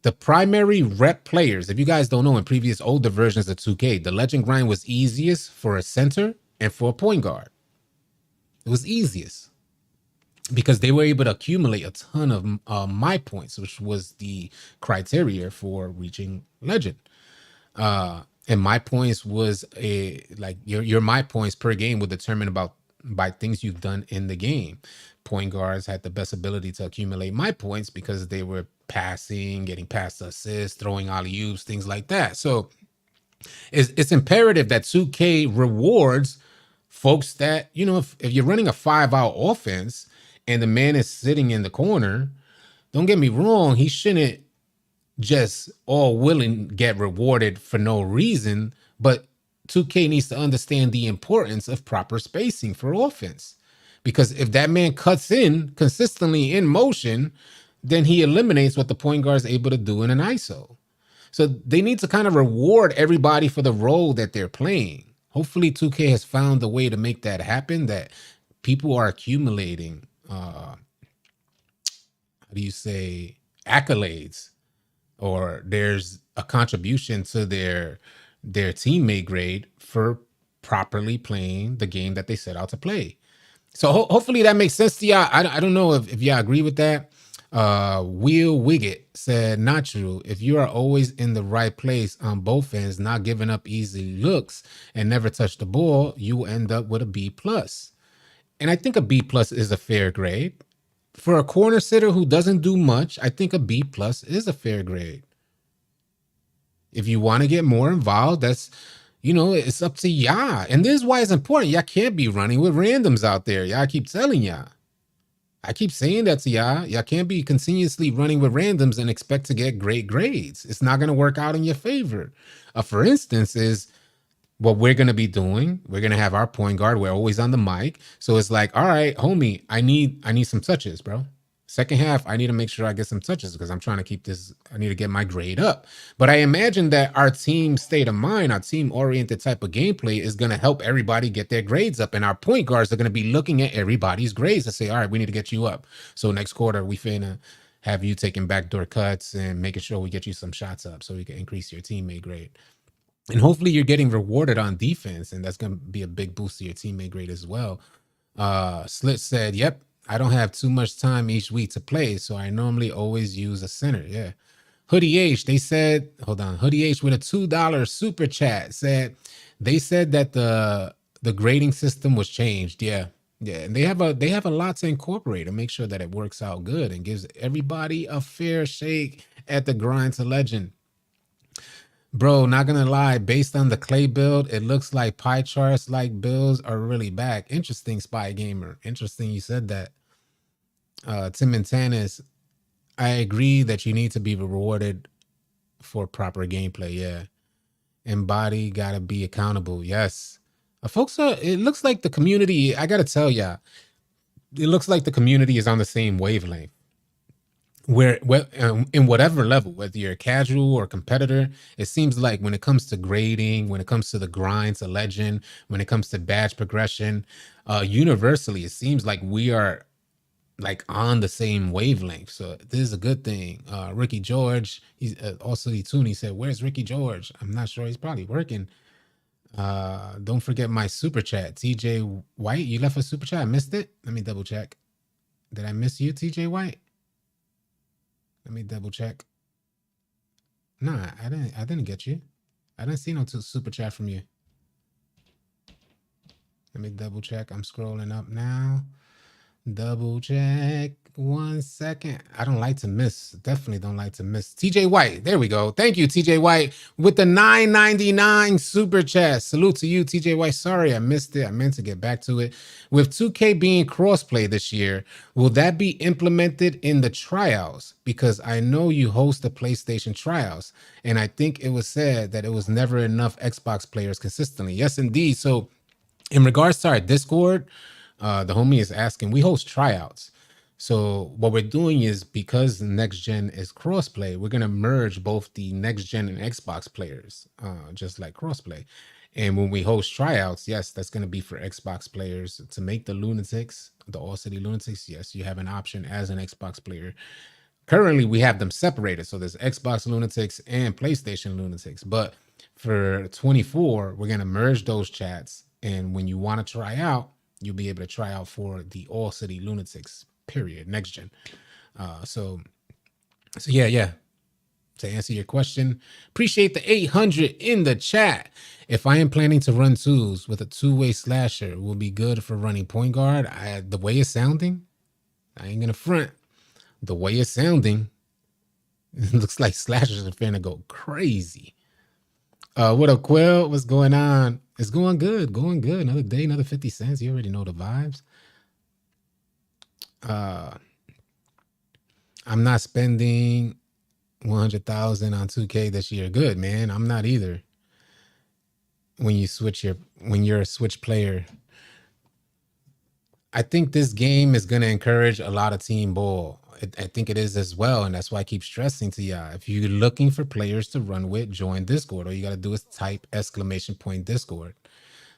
The primary rep players, if you guys don't know, in previous older versions of 2K, the legend grind was easiest for a center and for a point guard. It was easiest because they were able to accumulate a ton of my points, which was the criteria for reaching legend. And my points was your my points per game would determine by things you've done in the game. Point guards had the best ability to accumulate my points because they were passing, getting past assists, throwing alley-oops, things like that. So it's imperative that 2K rewards folks that, you know, if you're running a 5-out offense and the man is sitting in the corner, don't get me wrong, he shouldn't just all willing get rewarded for no reason, but 2K needs to understand the importance of proper spacing for offense. Because if that man cuts in consistently in motion, then he eliminates what the point guard is able to do in an ISO. So they need to kind of reward everybody for the role that they're playing. Hopefully 2K has found a way to make that happen, that people are accumulating, how do you say, accolades or there's a contribution to their teammate grade for properly playing the game that they set out to play. So hopefully that makes sense to y'all. I don't know if y'all agree with that. Will Wiggett said, not true. If you are always in the right place on both ends, not giving up easy looks and never touch the ball, you will end up with a B plus. And I think a B plus is a fair grade. For a corner sitter who doesn't do much, I think a B plus is a fair grade. If you want to get more involved, that's, it's up to y'all. And this is why it's important. Y'all can't be running with randoms out there. Y'all keep telling y'all. I keep saying that to y'all. Y'all can't be continuously running with randoms and expect to get great grades. It's not going to work out in your favor. For instance, is what we're going to be doing. We're going to have our point guard. We're always on the mic. So it's like, all right, homie, I need some touches, bro. Second half, I need to make sure I get some touches because I'm trying to keep this. I need to get my grade up. But I imagine that our team state of mind, our team oriented type of gameplay is going to help everybody get their grades up. And our point guards are going to be looking at everybody's grades and say, all right, we need to get you up. So next quarter, we finna have you taking backdoor cuts and making sure we get you some shots up so we can increase your teammate grade. And hopefully you're getting rewarded on defense, and that's going to be a big boost to your teammate grade as well. Slit said, yep, I don't have too much time each week to play, so I normally always use a center. Yeah. Hoodie H, they said, hold on. Hoodie H with a $2 super chat said, they said that the grading system was changed. Yeah. Yeah. And they have a lot to incorporate and make sure that it works out good and gives everybody a fair shake at the grind to legend. Bro, not gonna lie, based on the clay build, it looks like pie charts like builds are really back. Interesting, Spy Gamer. Interesting you said that. Tim and Tanis, I agree that you need to be rewarded for proper gameplay. Yeah. And body gotta be accountable. Yes. Folks, it looks like the community, I gotta tell ya, it looks like the community is on the same wavelength. Where in whatever level, whether you're a casual or competitor, it seems like when it comes to grading, when it comes to the grind to legend, when it comes to badge progression, universally, it seems like we are like on the same wavelength. So this is a good thing. Ricky George, he's also Tune. He said, "Where's Ricky George?" I'm not sure. He's probably working. Don't forget my super chat. TJ White, you left a super chat. I missed it. Let me double check. Did I miss you, TJ White? Let me double check. Nah, I didn't get you. I didn't see no super chat from you. Let me double check. I'm scrolling up now. Double check. 1 second. I don't like to miss. Definitely don't like to miss. TJ White. There we go. Thank you, TJ White, with the $9.99 super chat. Salute to you, TJ White. Sorry, I missed it. I meant to get back to it. With 2K being crossplay this year, will that be implemented in the tryouts? Because I know you host the PlayStation tryouts, and I think it was said that it was never enough Xbox players consistently. Yes, indeed. So in regards to our Discord, the homie is asking, we host tryouts. So what we're doing is, because next gen is crossplay, we're gonna merge both the next gen and Xbox players, just like crossplay. And when we host tryouts, yes, that's gonna be for Xbox players to make the Lunatics, the All City Lunatics. Yes, you have an option as an Xbox player. Currently, we have them separated, so there's Xbox Lunatics and PlayStation Lunatics. But for 24, we're gonna merge those chats, and when you want to try out, you'll be able to try out for the All City Lunatics. Period. Next gen. So yeah. To answer your question, appreciate the 800 in the chat. If I am planning to run twos with a two-way slasher, will be good for running point guard. The way it's sounding, I ain't gonna front. The way it's sounding, it looks like slashers are finna go crazy. What up, Quill? What's going on? It's going good. Going good. Another day, another 50 cents. You already know the vibes. I'm not spending 100,000 on 2K this year. Good, man. I'm not either. When you're a Switch player, I think this game is gonna encourage a lot of team ball. I think it is as well, and that's why I keep stressing to y'all. If you're looking for players to run with, join Discord. All you gotta do is type !Discord.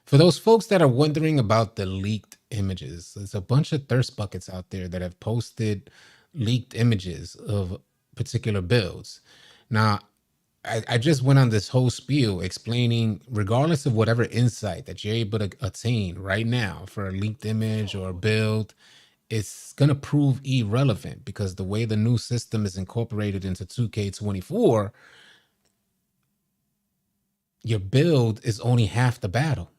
For those folks that are wondering about the leaked images, there's a bunch of thirst buckets out there that have posted leaked images of particular builds. Now, I just went on this whole spiel explaining, regardless of whatever insight that you're able to attain right now for a leaked image or a build, it's going to prove irrelevant because the way the new system is incorporated into 2K24, your build is only half the battle.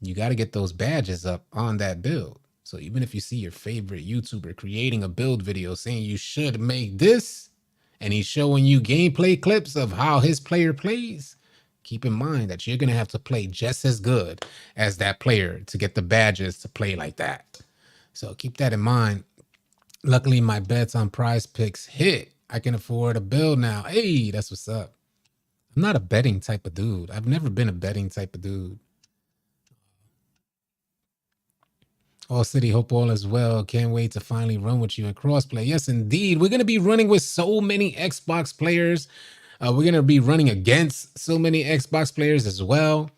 You got to get those badges up on that build. So even if you see your favorite YouTuber creating a build video saying you should make this, and he's showing you gameplay clips of how his player plays, keep in mind that you're going to have to play just as good as that player to get the badges to play like that. So keep that in mind. Luckily, my bets on Prize Picks hit. I can afford a build now. Hey, that's what's up. I'm not a betting type of dude. I've never been a betting type of dude. All City, hope all is well. Can't wait to finally run with you in crossplay. Yes, indeed. We're going to be running with so many Xbox players. We're going to be running against so many Xbox players as well.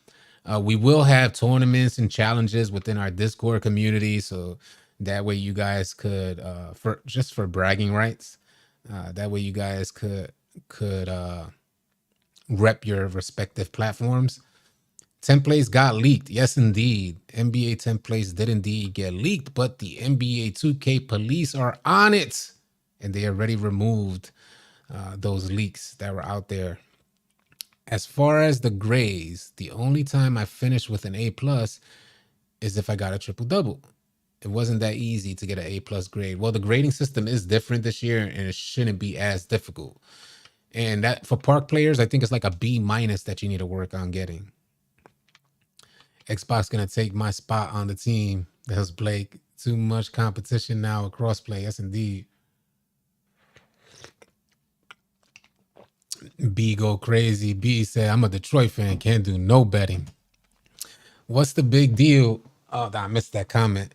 We will have tournaments and challenges within our Discord community. So that way you guys could, for bragging rights, that way you guys could rep your respective platforms. Templates got leaked. Yes, indeed. NBA templates did indeed get leaked, but the NBA 2K police are on it, and they already removed those leaks that were out there. As far as the grades, the only time I finished with an A+ is if I got a triple-double. It wasn't that easy to get an A+ grade. Well, the grading system is different this year, and it shouldn't be as difficult. And that for park players, I think it's like a B- that you need to work on getting. Xbox gonna take my spot on the team. That's Blake. Too much competition now with crossplay. Yes, indeed. B go crazy. B said, I'm a Detroit fan. Can't do no betting. What's the big deal? Oh, I missed that comment.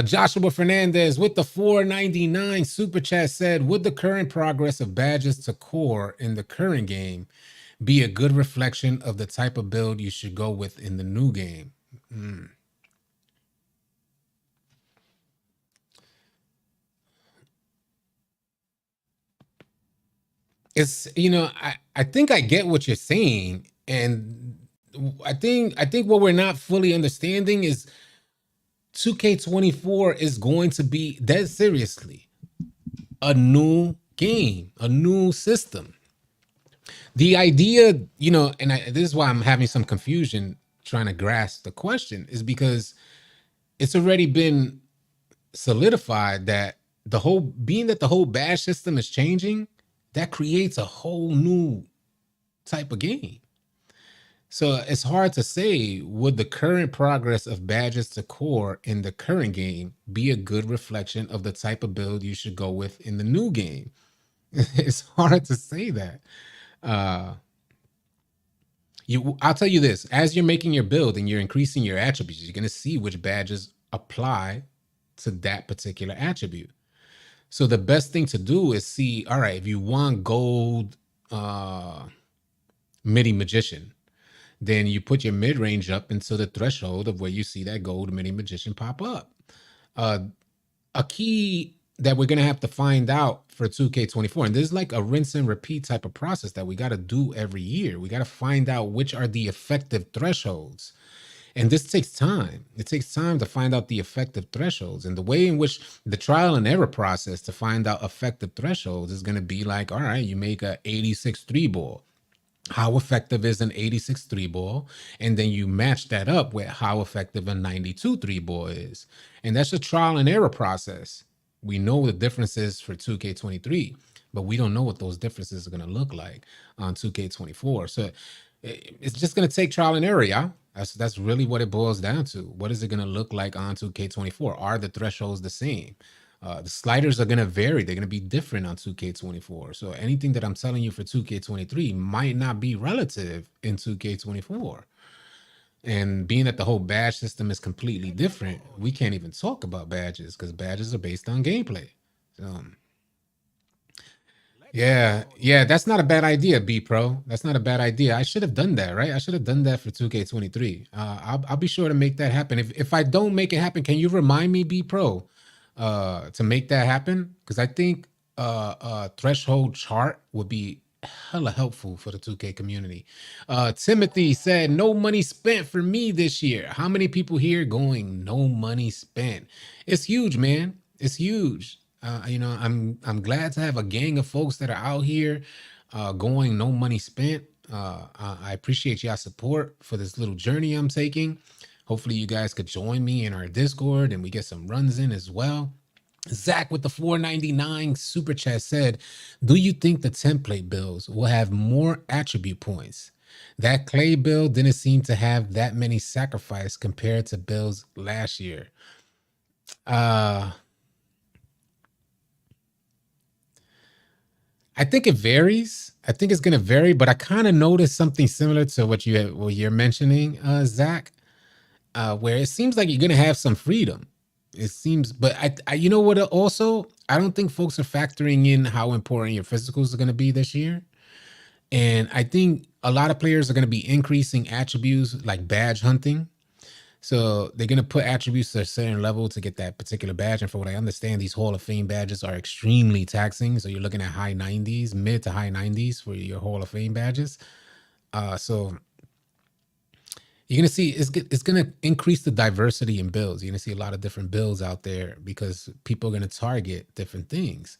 Joshua Fernandez with the $4.99 super chat said, would the current progress of badges to core in the current game be a good reflection of the type of build you should go with in the new game? It's, I think I get what you're saying, and I think what we're not fully understanding is 2K24 is going to be, dead seriously, a new game, a new system. The idea, and this is why I'm having some confusion trying to grasp the question, is because it's already been solidified that the whole badge system is changing, that creates a whole new type of game. So it's hard to say, would the current progress of badges to core in the current game be a good reflection of the type of build you should go with in the new game? It's hard to say that. I'll tell you this, as you're making your build and you're increasing your attributes, you're going to see which badges apply to that particular attribute. So the best thing to do is see, all right, if you want gold MIDI magician, then you put your mid-range up into the threshold of where you see that gold MIDI magician pop up. A key that we're going to have to find out for 2K24, and this is like a rinse and repeat type of process that we got to do every year. We got to find out which are the effective thresholds. And this takes time. It takes time to find out the effective thresholds. And the way in which the trial and error process to find out effective thresholds is going to be like, all right, you make a 86 3-ball. How effective is an 86 3-ball? And then you match that up with how effective a 92 3-ball is. And that's a trial and error process. We know the differences for 2K23, but we don't know what those differences are going to look like on 2K24. So it's just going to take trial and error, yeah? That's really what it boils down to. What is it going to look like on 2K24? Are the thresholds the same? The sliders are going to vary. They're going to be different on 2K24. So anything that I'm telling you for 2K23 might not be relative in 2K24. And being that the whole badge system is completely different, we can't even talk about badges because badges are based on gameplay. Yeah, that's not a bad idea, B Pro. That's not a bad idea. I should have done that, right? I should have done that for 2K23. I'll be sure to make that happen. If I don't make it happen, can you remind me, B Pro, to make that happen? Because I think threshold chart would be hella helpful for the 2K community. Timothy said, "No money spent for me this year." How many people here going no money spent? It's huge, man. It's huge. I'm glad to have a gang of folks that are out here going no money spent. I appreciate y'all support for this little journey I'm taking. Hopefully, you guys could join me in our Discord and we get some runs in as well. Zach with the 499 super chat said, "Do you think the template builds will have more attribute points? That clay build didn't seem to have that many sacrifice compared to builds last year." Uh I think it varies. I think it's gonna vary, but I kind of noticed something similar to what you're mentioning, Zach, where it seems like you're gonna have some freedom. It seems, but you know what? Also, I don't think folks are factoring in how important your physicals are going to be this year, and I think a lot of players are going to be increasing attributes like badge hunting. So they're going to put attributes to a certain level to get that particular badge. And for what I understand, these Hall of Fame badges are extremely taxing. So you're looking at high 90s, mid to high 90s for your Hall of Fame badges. So you're gonna see it's gonna increase the diversity in builds. You're gonna see a lot of different builds out there because people are gonna target different things.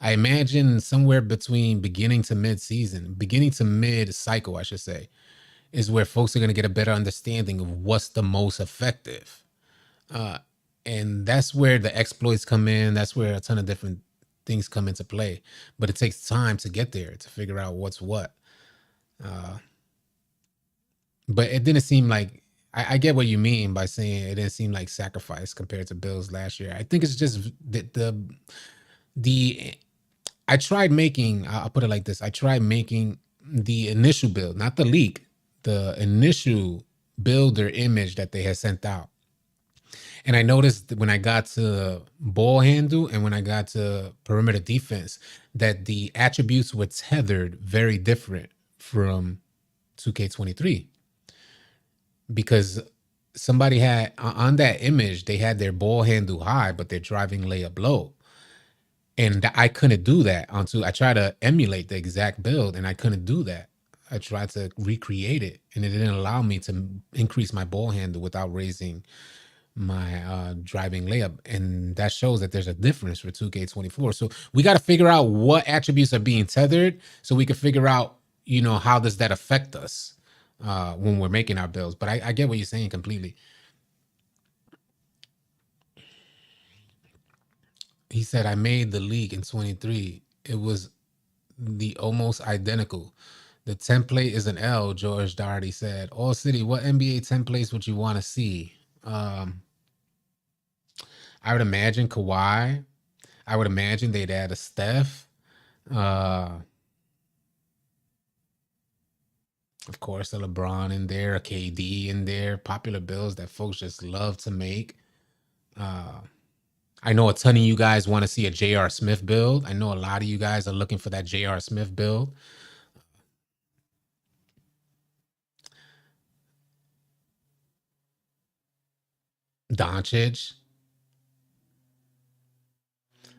I imagine somewhere between beginning to mid cycle, I should say, is where folks are gonna get a better understanding of what's the most effective. And that's where the exploits come in. That's where a ton of different things come into play. But it takes time to get there to figure out what's what. But it didn't seem like I get what you mean by saying it didn't seem like sacrifice compared to Bills last year. I think it's just the I tried making, I'll put it like this. I tried making the initial build, not the leak, the initial builder image that they had sent out. And I noticed that when I got to ball handle and when I got to perimeter defense, that the attributes were tethered very different from 2K23. Because somebody had on that image, they had their ball handle high, but their driving layup low. And I couldn't do that I tried to emulate the exact build and I couldn't do that. I tried to recreate it and it didn't allow me to increase my ball handle without raising my driving layup. And that shows that there's a difference for 2K24. So we got to figure out what attributes are being tethered so we can figure out, how does that affect us when we're making our builds. But I get what you're saying completely. He said, "I made the league in 23. It was the almost identical. The template is an L," George Doherty said. "All City, what NBA templates would you want to see?" I would imagine Kawhi. I would imagine they'd add a Steph. Of course, a LeBron in there, a KD in there, popular builds that folks just love to make. I know a ton of you guys want to see a J.R. Smith build. I know a lot of you guys are looking for that J.R. Smith build. Doncic.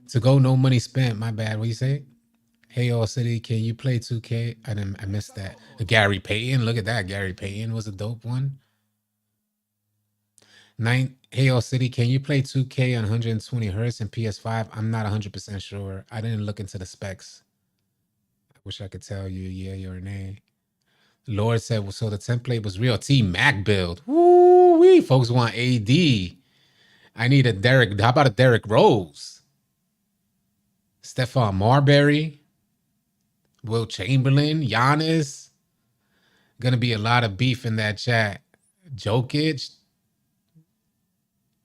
To go no money spent. My bad. What you say? Hey, All City, can you play 2K? I missed that. Gary Payton. Look at that. Gary Payton was a dope one. Hey, All City, can you play 2K on 120 hertz and PS5? I'm not 100% sure. I didn't look into the specs. I wish I could tell you yeah or nay. Lord said, well, so the template was real. T-Mac build. Woo-wee. Folks want AD. I need a Derek. How about a Derrick Rose? Stephon Marbury. Will Chamberlain. Giannis. Gonna be a lot of beef in that chat. Jokic.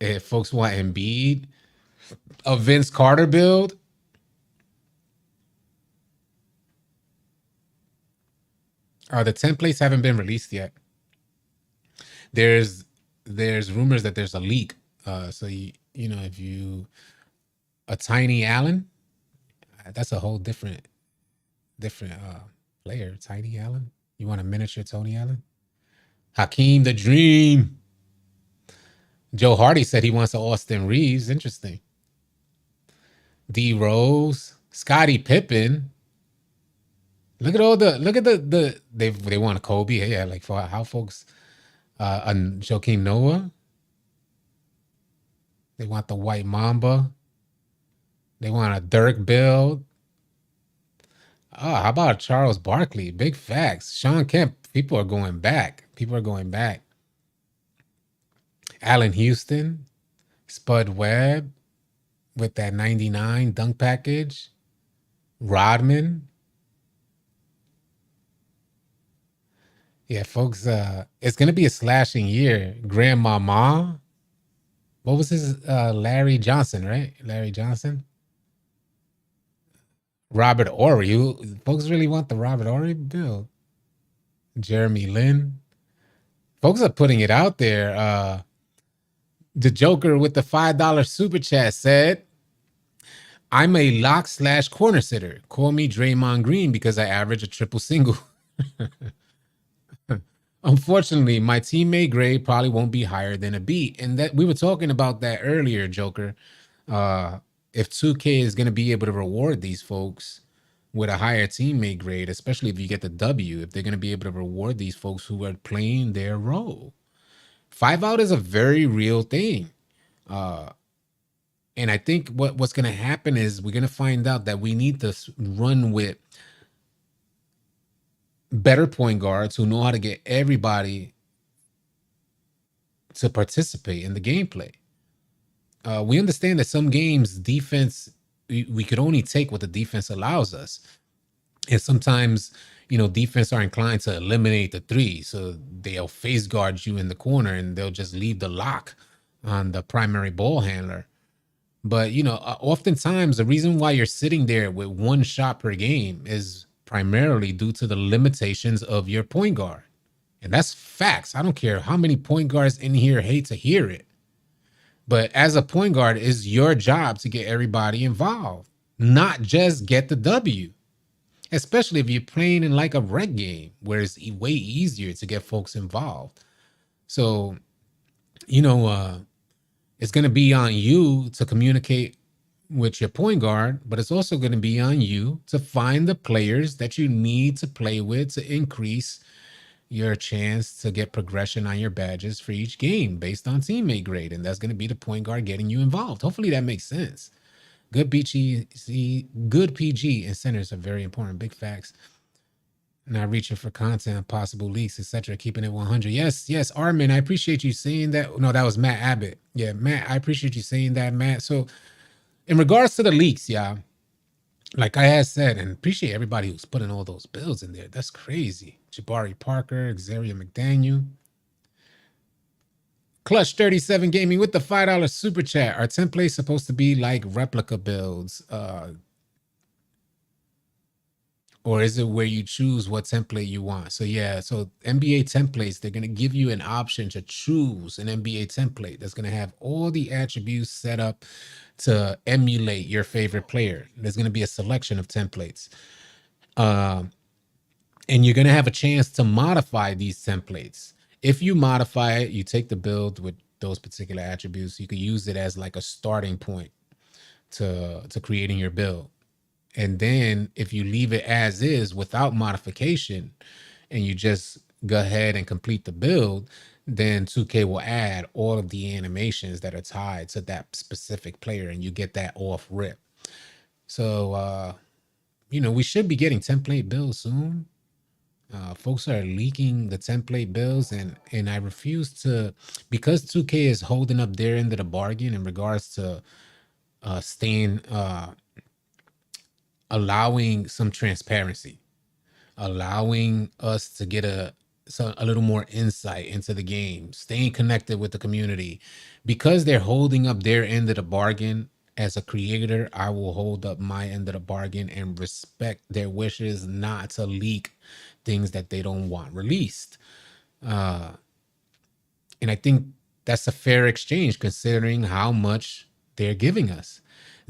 If folks want Embiid. A Vince Carter build. The templates haven't been released yet. There's rumors that there's a leak. So if you a Tiny Allen, that's a whole different player. Tiny Allen. You want a miniature Tony Allen? Hakeem the Dream. Joe Hardy said he wants an Austin Reeves. Interesting. D Rose. Scottie Pippen. look at they want a Kobe. Yeah, like for how folks on Joakim Noah. They want the White Mamba. They want a Dirk build. Oh, how about Charles Barkley? Big facts. Sean Kemp. People are going back. People are going back. Allen Houston, Spud Webb with that 99 dunk package. Rodman. Yeah, folks, it's gonna be a slashing year. Grandmama. What was his Larry Johnson, right? Larry Johnson. Robert Ory. Folks really want the Robert Ory build. Jeremy Lin. Folks are putting it out there. The Joker with the $5 super chat said, I'm a lock slash corner sitter. Call me Draymond Green because I average a triple single. Unfortunately, my teammate grade probably won't be higher than a B. And that we were talking about that earlier, Joker. If 2K is going to be able to reward these folks with a higher teammate grade, especially if you get the W, if they're going to be able to reward these folks who are playing their role. 5-out is a very real thing. And I think what's going to happen is we're going to find out that we need to run with better point guards who know how to get everybody to participate in the gameplay. We understand that some games defense, we could only take what the defense allows us. And sometimes, defense are inclined to eliminate the three. So they'll face guard you in the corner and they'll just leave the lock on the primary ball handler. But, oftentimes the reason why you're sitting there with one shot per game is primarily due to the limitations of your point guard. And that's facts. I don't care how many point guards in here hate to hear it. But as a point guard, it's your job to get everybody involved, not just get the W. Especially if you're playing in like a rec game where it's way easier to get folks involved. So, it's going to be on you to communicate with your point guard, but it's also going to be on you to find the players that you need to play with to increase your chance to get progression on your badges for each game based on teammate grade. And that's going to be the point guard getting you involved. Hopefully that makes sense. Good PG and centers are very important. Big facts. Not reaching for content, possible leaks, etc. Keeping it 100. Yes, Armin, I appreciate you saying that. No, that was Matt Abbott. Yeah, Matt, I appreciate you saying that, Matt. So in regards to the leaks, yeah, like I had said, and appreciate everybody who's putting all those bills in there. That's crazy. Jabari Parker, Xavier McDaniel. Clutch 37 Gaming with the $5 super chat. Are templates supposed to be like replica builds? Or is it where you choose what template you want? So yeah, so NBA templates, they're going to give you an option to choose an NBA template that's going to have all the attributes set up to emulate your favorite player. There's going to be a selection of templates. And you're going to have a chance to modify these templates. If you modify it, you take the build with those particular attributes. You could use it as like a starting point to creating your build. And then if you leave it as is without modification and you just go ahead and complete the build, then 2K will add all of the animations that are tied to that specific player and you get that off rip. So, we should be getting template builds soon. Folks are leaking the template builds and I refuse to, because 2K is holding up their end of the bargain in regards to staying allowing some transparency, allowing us to get a little more insight into the game, staying connected with the community. Because they're holding up their end of the bargain, as a creator, I will hold up my end of the bargain and respect their wishes not to leak things that they don't want released. And I think that's a fair exchange considering how much they're giving us.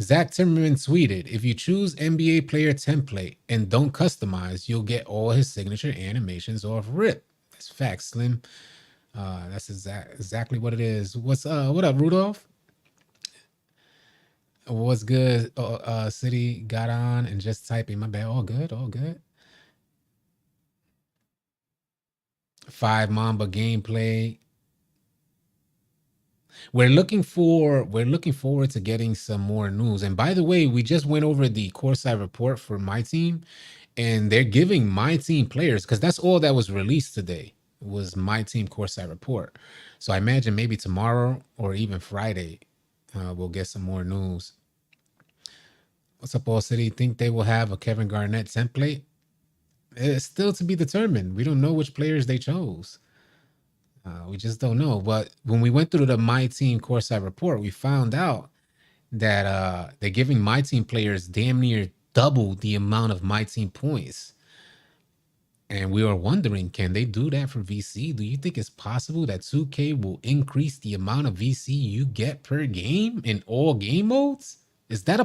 Zach Timmerman tweeted, if you choose NBA player template and don't customize, you'll get all his signature animations off rip. That's facts, Slim. That's exactly what it is. What up, Rudolph? What's good? City got on and just typing. My bad. All good, all good. 5 Mamba gameplay. We're looking forward to getting some more news. And by the way, we just went over the Coreside report for my team, and they're giving my team players, because that's all that was released today was my team Coreside report. So I imagine maybe tomorrow or even Friday, we'll get some more news. What's up, All City? Think they will have a Kevin Garnett template? It's still to be determined. We don't know which players they chose. We just don't know. But when we went through the My Team Coreside report, we found out that they're giving My Team players damn near double the amount of My Team points. And we were wondering, can they do that for VC? Do you think it's possible that 2K will increase the amount of VC you get per game in all game modes? Is that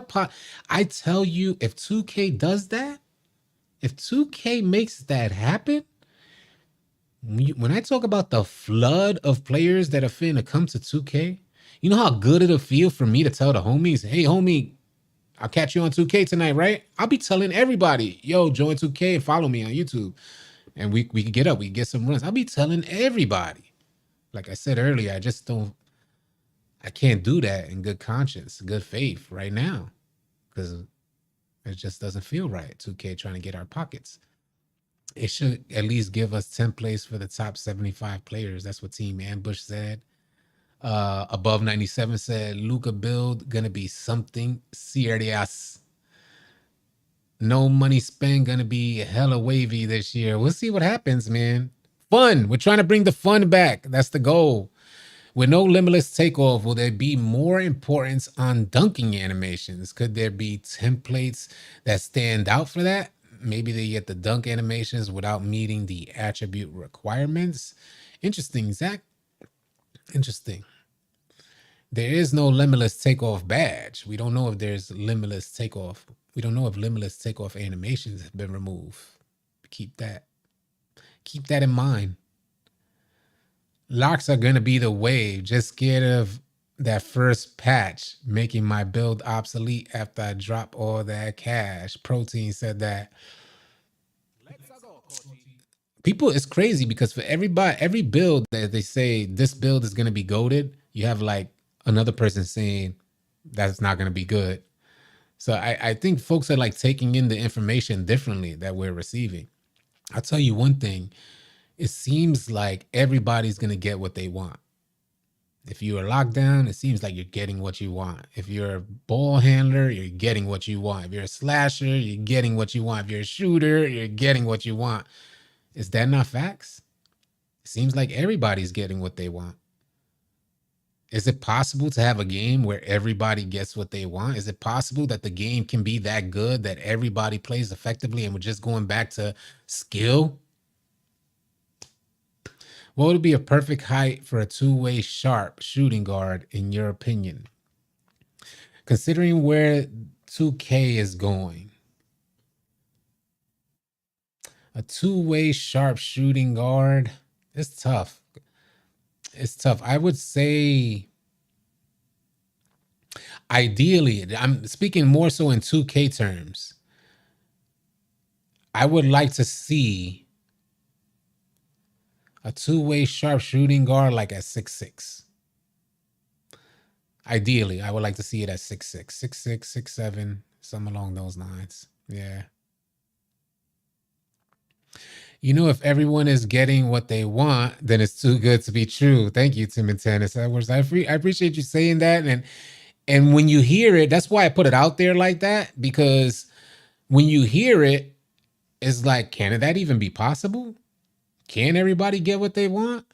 I tell you, if 2K does that, if 2K makes that happen, when I talk about the flood of players that are finna come to 2K, you know how good it'll feel for me to tell the homies, hey, homie, I'll catch you on 2K tonight, right? I'll be telling everybody, yo, join 2K and follow me on YouTube. And we can get up, we can get some runs. I'll be telling everybody. Like I said earlier, I can't do that in good conscience, good faith right now, because it just doesn't feel right. 2K trying to get our pockets. It should at least give us templates for the top 75 players. That's what Team Ambush said. Above 97 said Luca build gonna be something serious. No money spent, gonna be hella wavy this year. We'll see what happens, man. Fun. We're trying to bring the fun back. That's the goal. With no limitless takeoff, will there be more importance on dunking animations? Could there be templates that stand out for that? Maybe they get the dunk animations without meeting the attribute requirements. Interesting, Zach. Interesting. There is no limitless takeoff badge. We don't know if there's limitless takeoff. We don't know if limitless takeoff animations have been removed. Keep that in mind. Locks are going to be the wave. Just scared of that first patch making my build obsolete after I drop all that cash. Protein said that. People, it's crazy because for every build that they say this build is going to be goated, you have like another person saying that's not going to be good. So I think folks are like taking in the information differently that we're receiving. I'll tell you one thing. It seems like everybody's going to get what they want. If you're a lockdown, it seems like you're getting what you want. If you're a ball handler, you're getting what you want. If you're a slasher, you're getting what you want. If you're a shooter, you're getting what you want. Is that not facts? It seems like everybody's getting what they want. Is it possible to have a game where everybody gets what they want? Is it possible that the game can be that good that everybody plays effectively and we're just going back to skill? What would be a perfect height for a two-way sharp shooting guard, in your opinion? Considering where 2K is going, a two-way sharp shooting guard, it's tough. It's tough. I would say, ideally, I'm speaking more so in 2K terms. I would like to see a two-way sharp shooting guard like at 6'6". Ideally, I would like to see it at 6'6", 6'6", 6'7", something along those lines. Yeah. You know, if everyone is getting what they want, then it's too good to be true. Thank you, Tim and Tennis Edwards. I appreciate you saying that. And when you hear it, that's why I put it out there like that, because when you hear it, it's like, can that even be possible? Can everybody get what they want?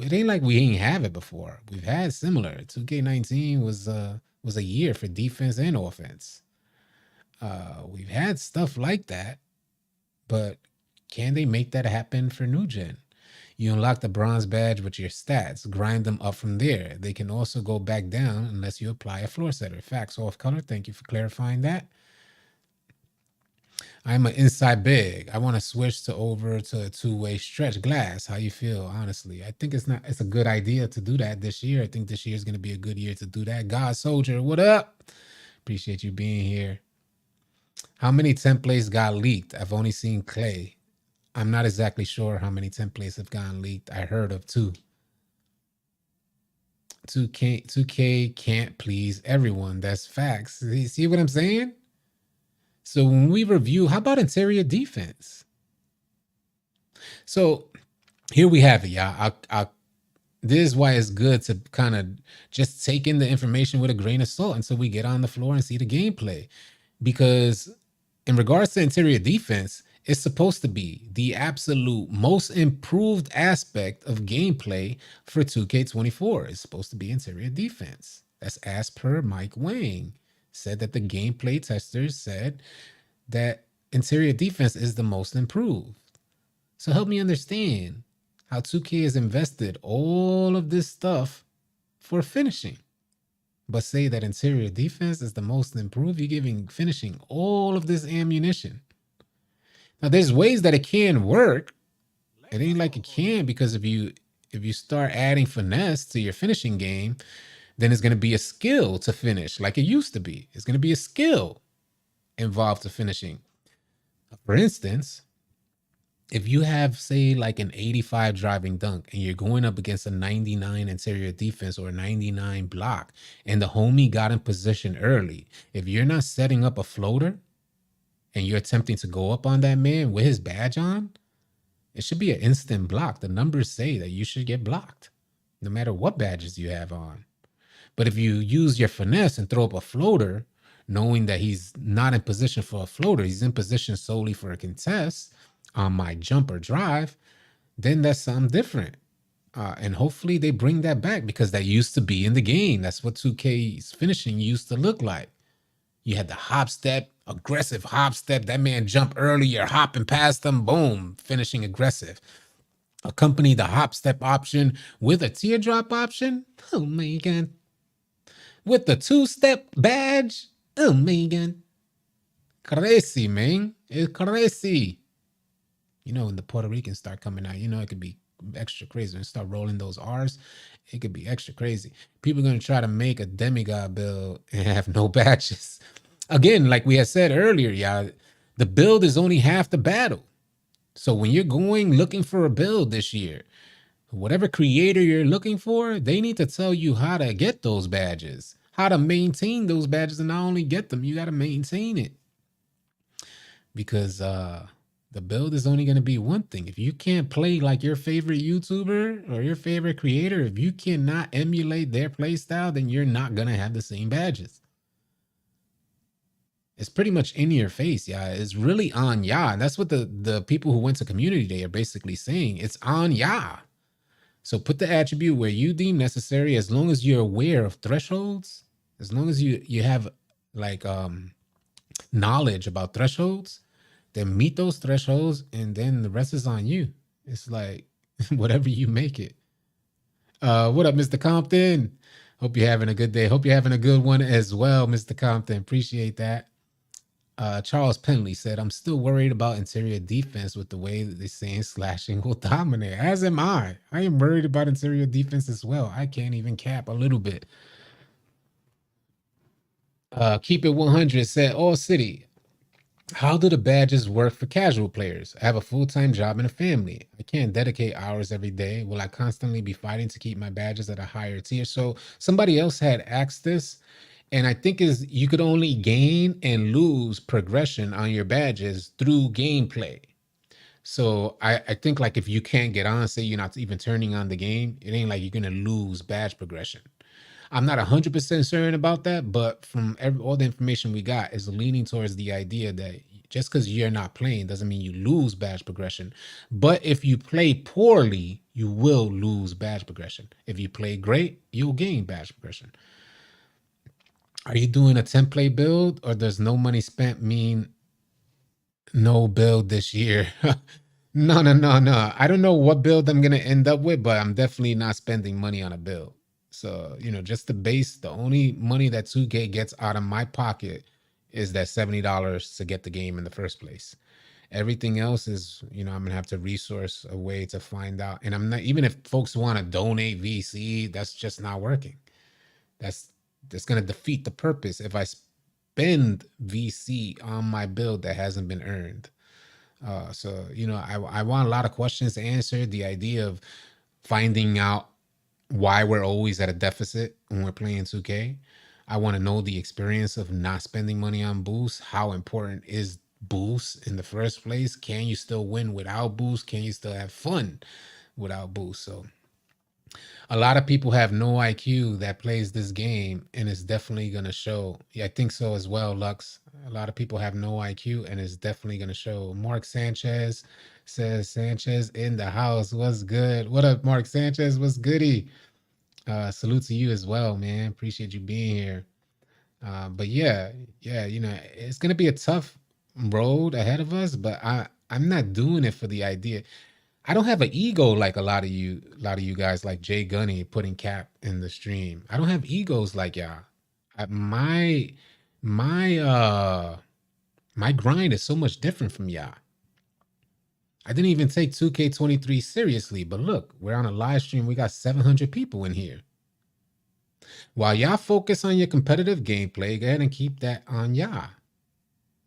It ain't like we ain't have it before. We've had similar. 2K19 was a year for defense and offense. We've had stuff like that, but can they make that happen for new gen? You unlock the bronze badge with your stats, grind them up from there. They can also go back down unless you apply a floor setter. Facts off color. Thank you for clarifying that. I'm an inside big. I want to switch over to a two-way stretch glass. How you feel, honestly? I think it's a good idea to do that this year. I think this year is going to be a good year to do that. God Soldier, what up? Appreciate you being here. How many templates got leaked? I've only seen Clay. I'm not exactly sure how many templates have gotten leaked. I heard of two. 2K can't please everyone. That's facts. See what I'm saying? So when we review, how about interior defense? So here we have it, y'all. This is why it's good to kind of just take in the information with a grain of salt until we get on the floor and see the gameplay. Because in regards to interior defense, it's supposed to be the absolute most improved aspect of gameplay for 2K24. It's supposed to be interior defense. That's as per Mike Wang. Said that the gameplay testers said that interior defense is the most improved. So help me understand how 2K has invested all of this stuff for finishing, but say that interior defense is the most improved. You're giving finishing all of this ammunition. Now, there's ways that it can work. It ain't like it can, because if you start adding finesse to your finishing game, then it's going to be a skill to finish like it used to be. It's going to be a skill involved to finishing. For instance, if you have, say, like an 85 driving dunk and you're going up against a 99 interior defense or a 99 block, and the homie got in position early, if you're not setting up a floater and you're attempting to go up on that man with his badge on, it should be an instant block. The numbers say that you should get blocked no matter what badges you have on. But if you use your finesse and throw up a floater, knowing that he's not in position for a floater, he's in position solely for a contest on my jump or drive, then that's something different. And hopefully they bring that back, because that used to be in the game. That's what 2K's finishing used to look like. You had the hop step, aggressive hop step. That man jump early, you're hopping past them, boom, finishing aggressive. Accompany the hop step option with a teardrop option. Oh my God. With the two-step badge. Oh my God. Crazy, man. It's crazy. You know, when the Puerto Ricans start coming out, you know, it could be extra crazy. When you start rolling those R's, it could be extra crazy. People are going to try to make a demigod build and have no badges. Again, like we had said earlier, y'all, the build is only half the battle. So when you're going looking for a build this year, whatever creator you're looking for, they need to tell you how to get those badges, how to maintain those badges, and not only get them, you got to maintain it. Because the build is only going to be one thing. If you can't play like your favorite YouTuber or your favorite creator, if you cannot emulate their play style, then you're not going to have the same badges. It's pretty much in your face, yeah. It's really on ya. And that's what the people who went to community day are basically saying. It's on ya. So put the attribute where you deem necessary, as long as you're aware of thresholds, as long as you have like knowledge about thresholds, then meet those thresholds, and then the rest is on you. It's like whatever you make it. What up, Mr. Compton? Hope you're having a good day. Hope you're having a good one as well, Mr. Compton. Appreciate that. Charles Penley said, I'm still worried about interior defense with the way that they're saying slashing will dominate. As am I. I am worried about interior defense as well. I can't even cap a little bit. Keep It 100 said, All City, how do the badges work for casual players? I have a full-time job and a family. I can't dedicate hours every day. Will I constantly be fighting to keep my badges at a higher tier? So somebody else had asked this, and I think is you could only gain and lose progression on your badges through gameplay. So I think like if you can't get on, say you're not even turning on the game, it ain't like you're gonna lose badge progression. I'm not 100% certain about that, but from all the information we got is leaning towards the idea that just because you're not playing doesn't mean you lose badge progression. But if you play poorly, you will lose badge progression. If you play great, you'll gain badge progression. Are you doing a template build, or does no money spent mean no build this year? No. I don't know what build I'm going to end up with, but I'm definitely not spending money on a build. So, you know, just the base, the only money that 2K gets out of my pocket is that $70 to get the game in the first place. Everything else is, you know, I'm gonna have to resource a way to find out. And I'm not, even if folks want to donate VC, that's just not working. That's gonna defeat the purpose if I spend VC on my build that hasn't been earned. So, you know, I want a lot of questions answered. The idea of finding out why we're always at a deficit when we're playing 2K. I want to know the experience of not spending money on boosts. How important is boosts in the first place? Can you still win without boosts? Can you still have fun without boosts? So a lot of people have no IQ that plays this game, and it's definitely going to show. Yeah, I think so as well, Lux. A lot of people have no IQ, and it's definitely going to show. Mark Sanchez says, Sanchez in the house. What's good? What up, Mark Sanchez? What's goody? Salute to you as well, man. Appreciate you being here. But yeah, you know, it's gonna be a tough road ahead of us, but I'm not doing it for the idea. I don't have an ego like a lot of you guys like Jay Gunny putting cap in the stream. I don't have egos like y'all. My my grind is so much different from y'all. I didn't even take 2K23 seriously, but look, we're on a live stream. We got 700 people in here. While y'all focus on your competitive gameplay, go ahead and keep that on y'all.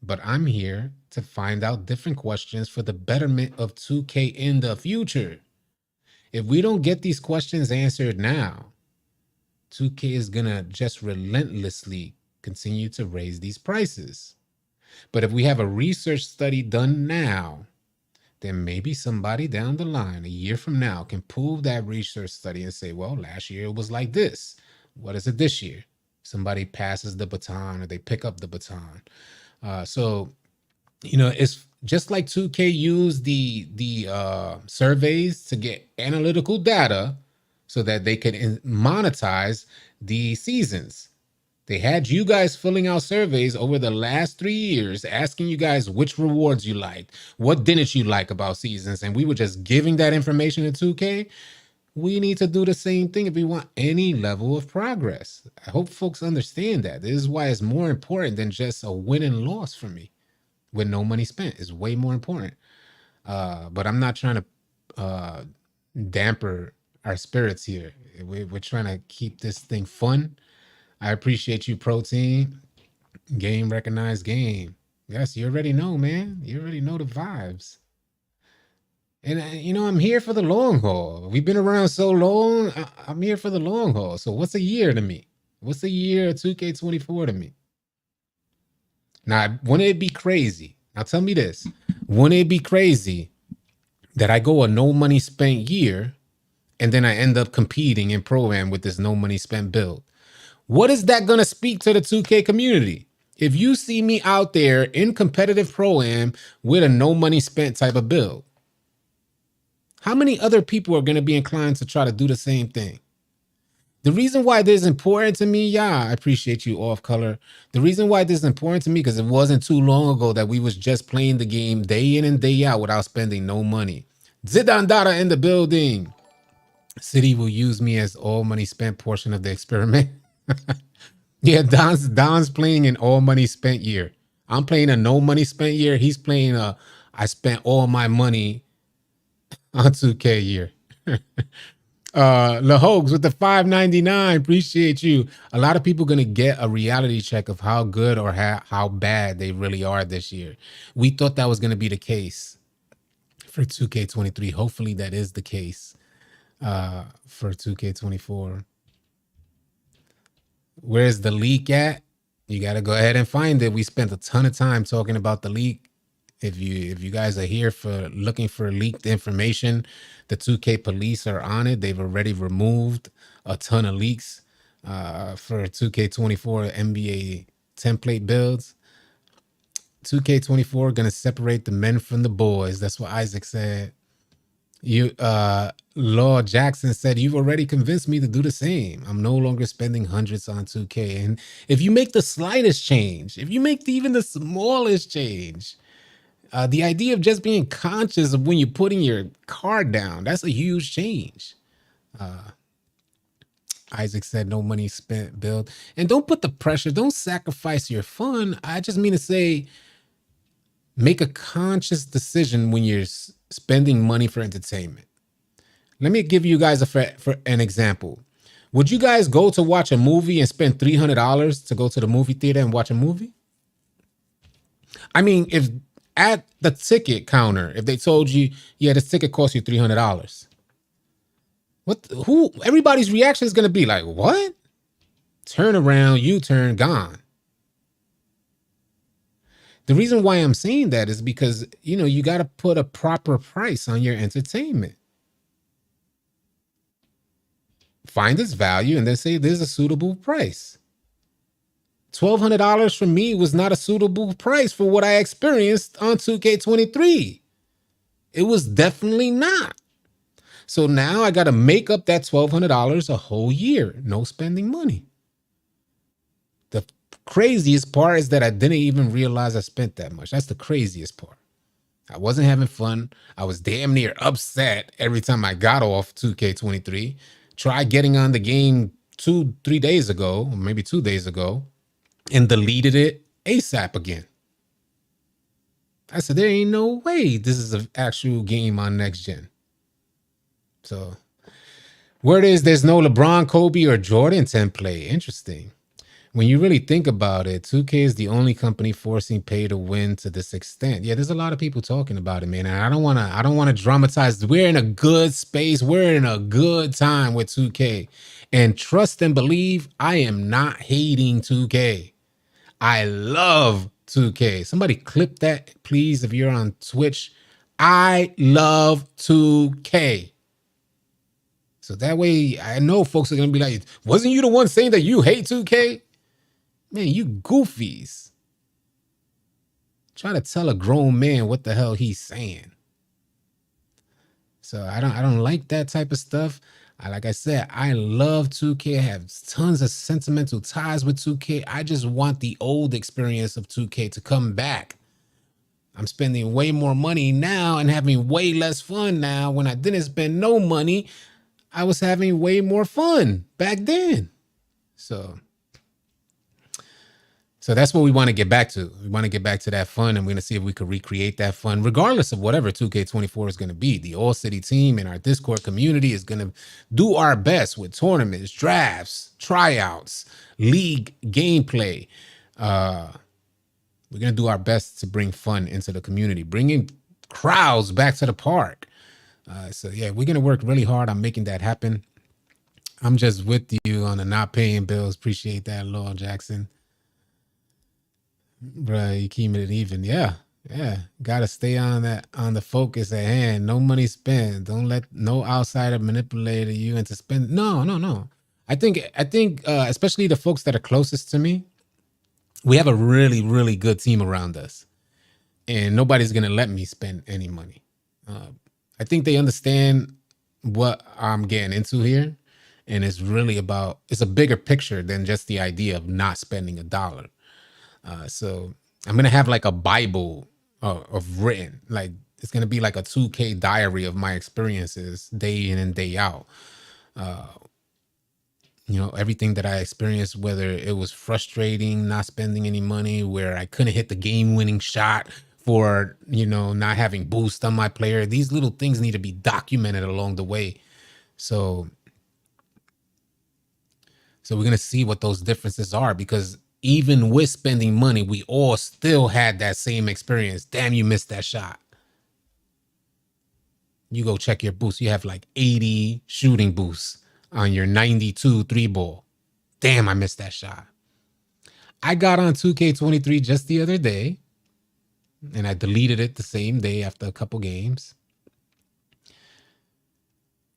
But I'm here to find out different questions for the betterment of 2K in the future. If we don't get these questions answered now, 2K is going to just relentlessly continue to raise these prices. But if we have a research study done now, then maybe somebody down the line, a year from now, can pull that research study and say, well, last year it was like this. What is it this year? Somebody passes the baton or they pick up the baton. So, you know, it's just like 2K used the surveys to get analytical data so that they could monetize the seasons. They had you guys filling out surveys over the last 3 years, asking you guys which rewards you liked, what didn't you like about seasons, and we were just giving that information to 2K. We need to do the same thing if we want any level of progress. I hope folks understand that. This is why it's more important than just a win and loss for me. With no money spent is way more important. But I'm not trying to damper our spirits here. We're trying to keep this thing fun. I appreciate you, Protein. Game recognized game. Yes, you already know, man. You already know the vibes. And you know, I'm here for the long haul. We've been around so long. I'm here for the long haul. So what's a year to me? What's a year of 2K24 to me? Now, wouldn't it be crazy? Now tell me this. Wouldn't it be crazy that I go a no money spent year and then I end up competing in Pro-Am with this no money spent build? What is that going to speak to the 2K community? If you see me out there in competitive Pro-Am with a no money spent type of build, how many other people are going to be inclined to try to do the same thing? The reason why this is important to me, I appreciate you, Off Color. The reason why this is important to me, because it wasn't too long ago that we was just playing the game day in and day out without spending no money. Zidane Dada in the building. City will use me as all money spent portion of the experiment. Yeah, Don's playing an all money spent year. I'm playing a no money spent year. He's playing a I spent all my money on 2K year. La Hogs with the $5.99. Appreciate you. A lot of people going to get a reality check of how good or how bad they really are this year. We thought that was going to be the case for 2K23. Hopefully that is the case for 2K24. Where's the leak at? You got to go ahead and find it. We spent a ton of time talking about the leak. If you guys are here for looking for leaked information, the 2K police are on it. They've already removed a ton of leaks for 2K24 NBA template builds. 2K24 gonna separate the men from the boys. That's what Isaac said. Lord Jackson said, you've already convinced me to do the same. I'm no longer spending hundreds on 2K. And if you make the slightest change, if you make even the smallest change, the idea of just being conscious of when you're putting your card down, that's a huge change. Isaac said, no money spent, build. And don't put the pressure, don't sacrifice your fun. I just mean to say, make a conscious decision when you're spending money for entertainment. Let me give you guys for an example. Would you guys go to watch a movie and spend $300 to go to the movie theater and watch a movie? I mean, at the ticket counter, if they told you, yeah, this ticket costs you $300, who, everybody's reaction is going to be like, what? Turn around, U-turn, gone. The reason why I'm saying that is because, you got to put a proper price on your entertainment. Find its value and then say there's a suitable price. $1,200 for me was not a suitable price for what I experienced on 2K23. It was definitely not. So now I got to make up that $1,200 a whole year. No spending money. The craziest part is that I didn't even realize I spent that much. That's the craziest part. I wasn't having fun. I was damn near upset every time I got off 2K23. Tried getting on the game 2-3 days ago, or maybe 2 days ago, and deleted it ASAP again. I said, there ain't no way this is an actual game on next gen. So, word is there's no LeBron, Kobe, or Jordan template. Interesting. When you really think about it, 2K is the only company forcing pay to win to this extent. Yeah, there's a lot of people talking about it, man. And I don't want to dramatize. We're in a good space. We're in a good time with 2K. And trust and believe, I am not hating 2K. I love 2K. Somebody clip that, please, if you're on Twitch. I love 2K. So that way, I know folks are going to be like, wasn't you the one saying that you hate 2K? Man, you goofies. Trying to tell a grown man what the hell he's saying. So I don't like that type of stuff. Like I said, I love 2K. I have tons of sentimental ties with 2K. I just want the old experience of 2K to come back. I'm spending way more money now and having way less fun now. When I didn't spend no money, I was having way more fun back then. So that's what we want to get back to. We want to get back to that fun, and we're going to see if we could recreate that fun, regardless of whatever 2K24 is going to be. The All City team and our Discord community is going to do our best with tournaments, drafts, tryouts, league gameplay. We're going to do our best to bring fun into the community, bringing crowds back to the park. So, yeah, we're going to work really hard on making that happen. I'm just with you on the not paying bills. Appreciate that, Lord Jackson. Bruh, you keeping it even. Yeah. Gotta stay on the focus at hand. No money spent. Don't let no outsider manipulate you into spend. No. I think especially the folks that are closest to me, we have a really, really good team around us. And nobody's gonna let me spend any money. I think they understand what I'm getting into here. And it's really it's a bigger picture than just the idea of not spending $1. So I'm going to have like a Bible of written, like it's going to be like a 2K diary of my experiences day in and day out. Everything that I experienced, whether it was frustrating, not spending any money, where I couldn't hit the game winning shot for, not having boost on my player. These little things need to be documented along the way. So we're going to see what those differences are, because even with spending money, we all still had that same experience. Damn, you missed that shot. You go check your boost. You have like 80 shooting boosts on your 92 3-ball. Damn, I missed that shot. I got on 2K23 just the other day, and I deleted it the same day after a couple games.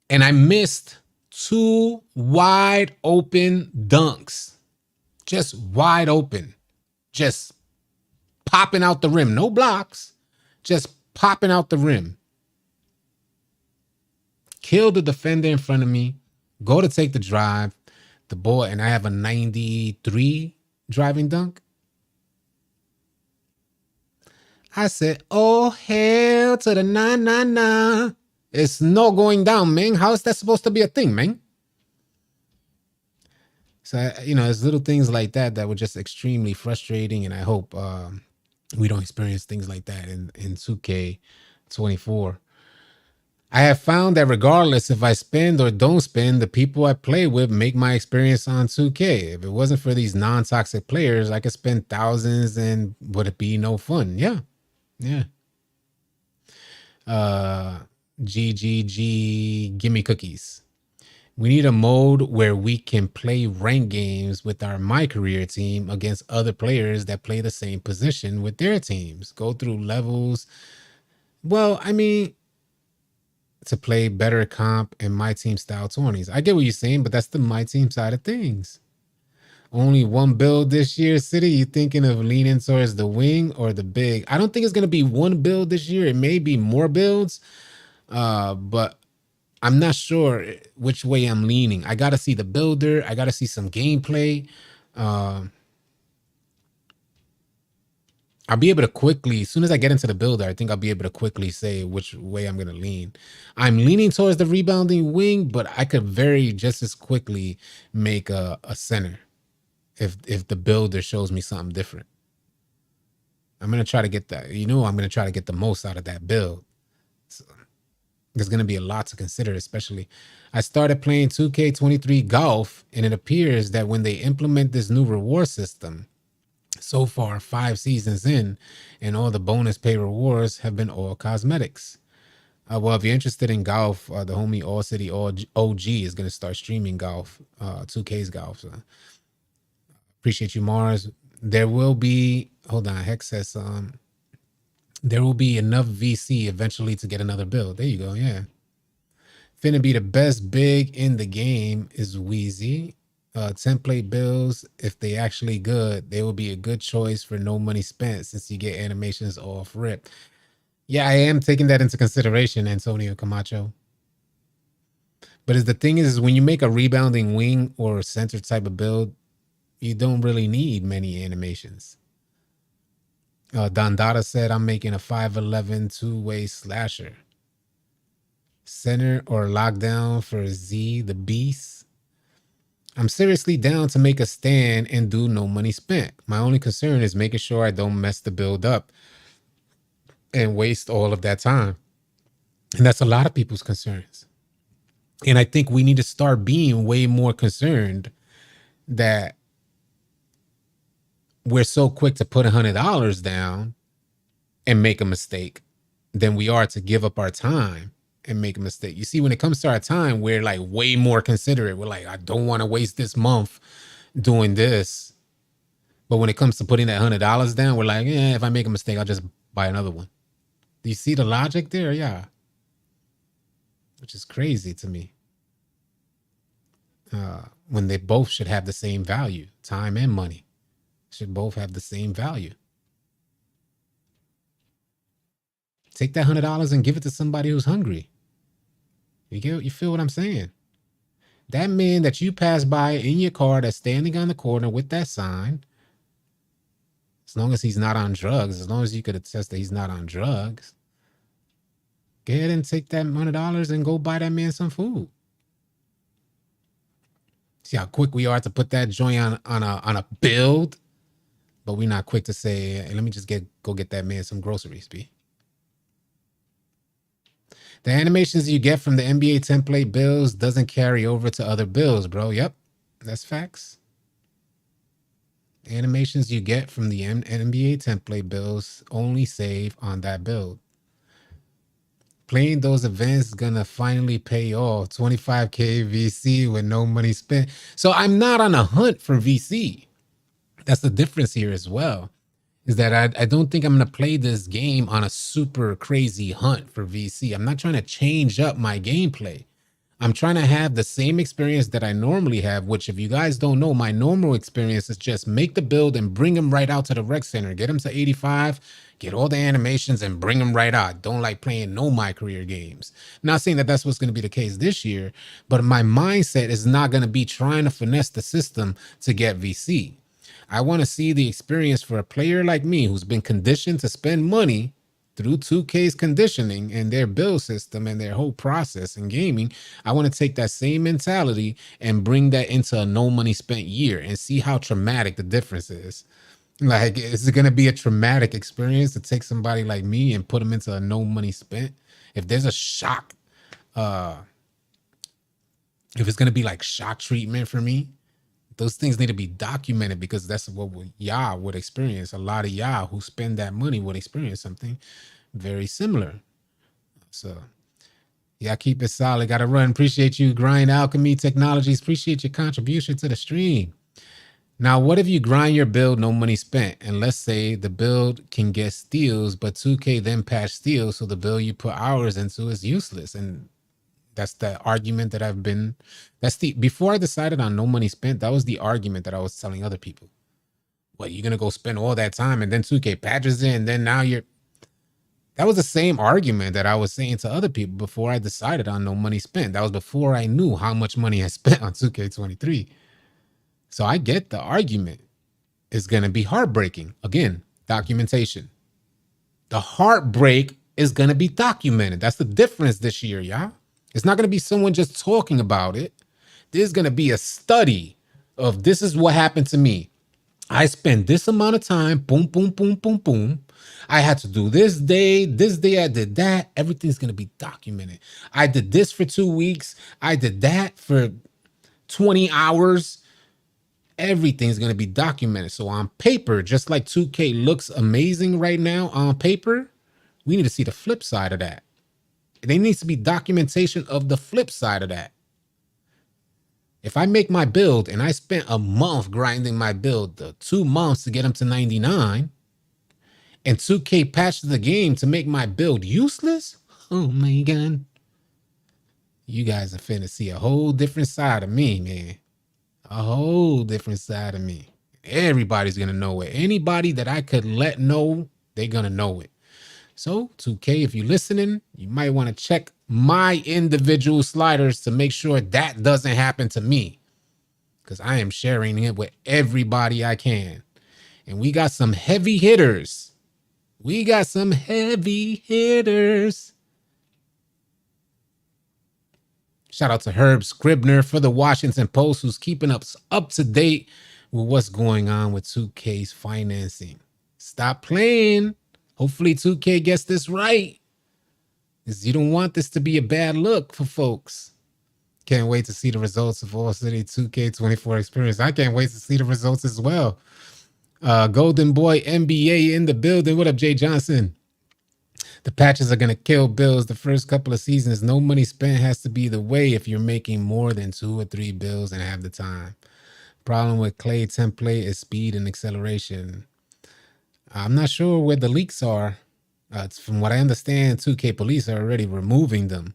And I missed 2 wide open dunks. Just wide open. Just popping out the rim. No blocks. Just popping out the rim. Kill the defender in front of me. Go to take the drive. The ball, and I have a 93 driving dunk. I said, oh, hell to the nah. It's no going down, man. How is that supposed to be a thing, man? So, it's little things like that were just extremely frustrating. And I hope we don't experience things like that in 2K24. I have found that regardless if I spend or don't spend, the people I play with make my experience on 2K. If it wasn't for these non-toxic players, I could spend thousands and would it be no fun? Yeah. Yeah. Uh, GGG, gimme cookies. We need a mode where we can play rank games with our My Career team against other players that play the same position with their teams. Go through levels. Well, I mean, to play better comp and my team style 20s. I get what you're saying, but that's the my team side of things. Only one build this year, City. You thinking of leaning towards the wing or the big? I don't think it's gonna be one build this year. It may be more builds, but I'm not sure which way I'm leaning. I gotta see the builder. I gotta see some gameplay. Um, I'll be able to quickly, as soon as I get into the builder, I think I'll be able to quickly say which way I'm gonna lean. I'm leaning towards the rebounding wing, but I could very just as quickly make a center if the builder shows me something different. I'm gonna try to get that. I'm gonna try to get the most out of that build. So there's gonna be a lot to consider, especially. I started playing 2K23 golf, and it appears that when they implement this new reward system, so far 5 seasons in, and all the bonus pay rewards have been all cosmetics. Well, if you're interested in golf, the homie All City OG is gonna start streaming golf, 2K's golf. So appreciate you, Mars. There will be. Hold on, Hex says there will be enough VC eventually to get another build. There you go. Yeah. Finna be the best big in the game is Wheezy. Template builds, if they actually good, they will be a good choice for no money spent since you get animations off rip. Yeah, I am taking that into consideration, Antonio Camacho. But the thing is when you make a rebounding wing or center type of build, you don't really need many animations. Don Dada said, I'm making a 5'11 two-way slasher. Center or lockdown for Z, the beast. I'm seriously down to make a stand and do no money spent. My only concern is making sure I don't mess the build up and waste all of that time. And that's a lot of people's concerns. And I think we need to start being way more concerned that we're so quick to put $100 down and make a mistake than we are to give up our time and make a mistake. You see, when it comes to our time, we're like way more considerate. We're like, I don't want to waste this month doing this. But when it comes to putting that $100 down, we're like, yeah, if I make a mistake, I'll just buy another one. Do you see the logic there? Yeah. Which is crazy to me. When they both should have the same value, time and money should both have the same value. Take that $100 and give it to somebody who's hungry. You feel what I'm saying? That man that you pass by in your car that's standing on the corner with that sign, as long as he's not on drugs, as long as you could attest that he's not on drugs, go ahead and take that $100 and go buy that man some food. See how quick we are to put that joint on a build, but we're not quick to say, hey, let me just go get that man some groceries, B. The animations you get from the NBA template builds doesn't carry over to other builds, bro. Yep, that's facts. Animations you get from the NBA template builds only save on that build. Playing those events is gonna finally pay off. 25K VC with no money spent. So I'm not on a hunt for VC. That's the difference here as well. Is that I don't think I'm going to play this game on a super crazy hunt for VC. I'm not trying to change up my gameplay. I'm trying to have the same experience that I normally have, which if you guys don't know, my normal experience is just make the build and bring them right out to the rec center. Get them to 85, get all the animations and bring them right out. Don't like playing no My Career games. Not saying that that's what's going to be the case this year, but my mindset is not going to be trying to finesse the system to get VC. I want to see the experience for a player like me who's been conditioned to spend money through 2K's conditioning and their build system and their whole process in gaming. I want to take that same mentality and bring that into a no money spent year and see how traumatic the difference is. Like, is it going to be a traumatic experience to take somebody like me and put them into a no money spent? If there's a shock, if it's going to be like shock treatment for me, those things need to be documented because that's what y'all would experience. A lot of y'all who spend that money would experience something very similar. So yeah, keep it solid. Got to run. Appreciate you, Grind Alchemy Technologies. Appreciate your contribution to the stream. Now, what if you grind your build, no money spent? And let's say the build can get steals, but 2K then patch steals, so the build you put hours into is useless. And that's the argument that before I decided on no money spent, that was the argument that I was telling other people. What, you're going to go spend all that time and then 2K patches in, and then now that was the same argument that I was saying to other people before I decided on no money spent. That was before I knew how much money I spent on 2K23. So I get the argument. It's going to be heartbreaking. Again, documentation. The heartbreak is going to be documented. That's the difference this year, y'all. It's not going to be someone just talking about it. There's going to be a study of this is what happened to me. I spent this amount of time, boom, boom, boom, boom, boom. I had to do this day I did that. Everything's going to be documented. I did this for 2 weeks. I did that for 20 hours. Everything's going to be documented. So on paper, just like 2K looks amazing right now on paper, we need to see the flip side of that. There needs to be documentation of the flip side of that. If I make my build and I spent a month grinding my build, 2 months to get them to 99, and 2K patched the game to make my build useless, oh my God. You guys are finna see a whole different side of me, man. A whole different side of me. Everybody's going to know it. Anybody that I could let know, they're going to know it. So 2K, if you're listening, you might want to check my individual sliders to make sure that doesn't happen to me, because I am sharing it with everybody I can. And we got some heavy hitters. Shout out to Herb Scribner for the Washington Post, who's keeping us up to date with what's going on with 2K's financing. Stop playing. Hopefully 2K gets this right, because you don't want this to be a bad look for folks. Can't wait to see the results of All City 2K24 experience. I can't wait to see the results as well. Golden Boy NBA in the building. What up, Jay Johnson? The patches are going to kill bills the first couple of seasons. No money spent has to be the way if you're making more than 2 or 3 bills and have the time. Problem with Clay template is speed and acceleration. I'm not sure where the leaks are. From what I understand, 2K police are already removing them.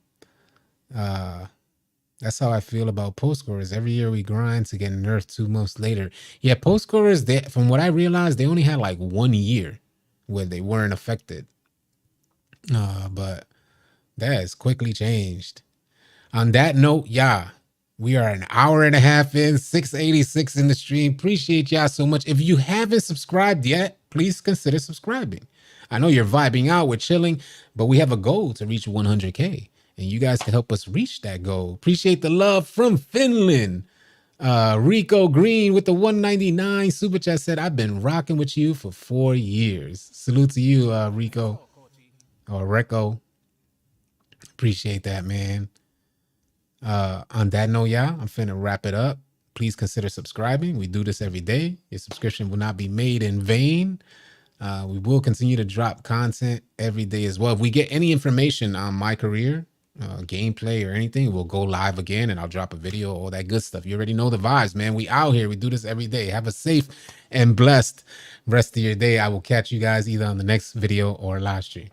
That's how I feel about post scorers. Every year we grind to get nerfed 2 months later. Yeah, post scorers, from what I realized, they only had like 1 year where they weren't affected. But that has quickly changed. On that note, yeah, we are an hour and a half in, 686 in the stream. Appreciate y'all so much. If you haven't subscribed yet, please consider subscribing. I know you're vibing out, we're chilling, but we have a goal to reach 100K, and you guys can help us reach that goal. Appreciate the love from Finland. Rico Green with the 199 super chat said, I've been rocking with you for 4 years. Salute to you, Rico. Or Reco. Appreciate that, man. On that note, y'all, I'm finna wrap it up. Please consider subscribing. We do this every day. Your subscription will not be made in vain. We will continue to drop content every day as well. If we get any information on my career, gameplay or anything, we'll go live again and I'll drop a video, all that good stuff. You already know the vibes, man. We out here. We do this every day. Have a safe and blessed rest of your day. I will catch you guys either on the next video or live stream.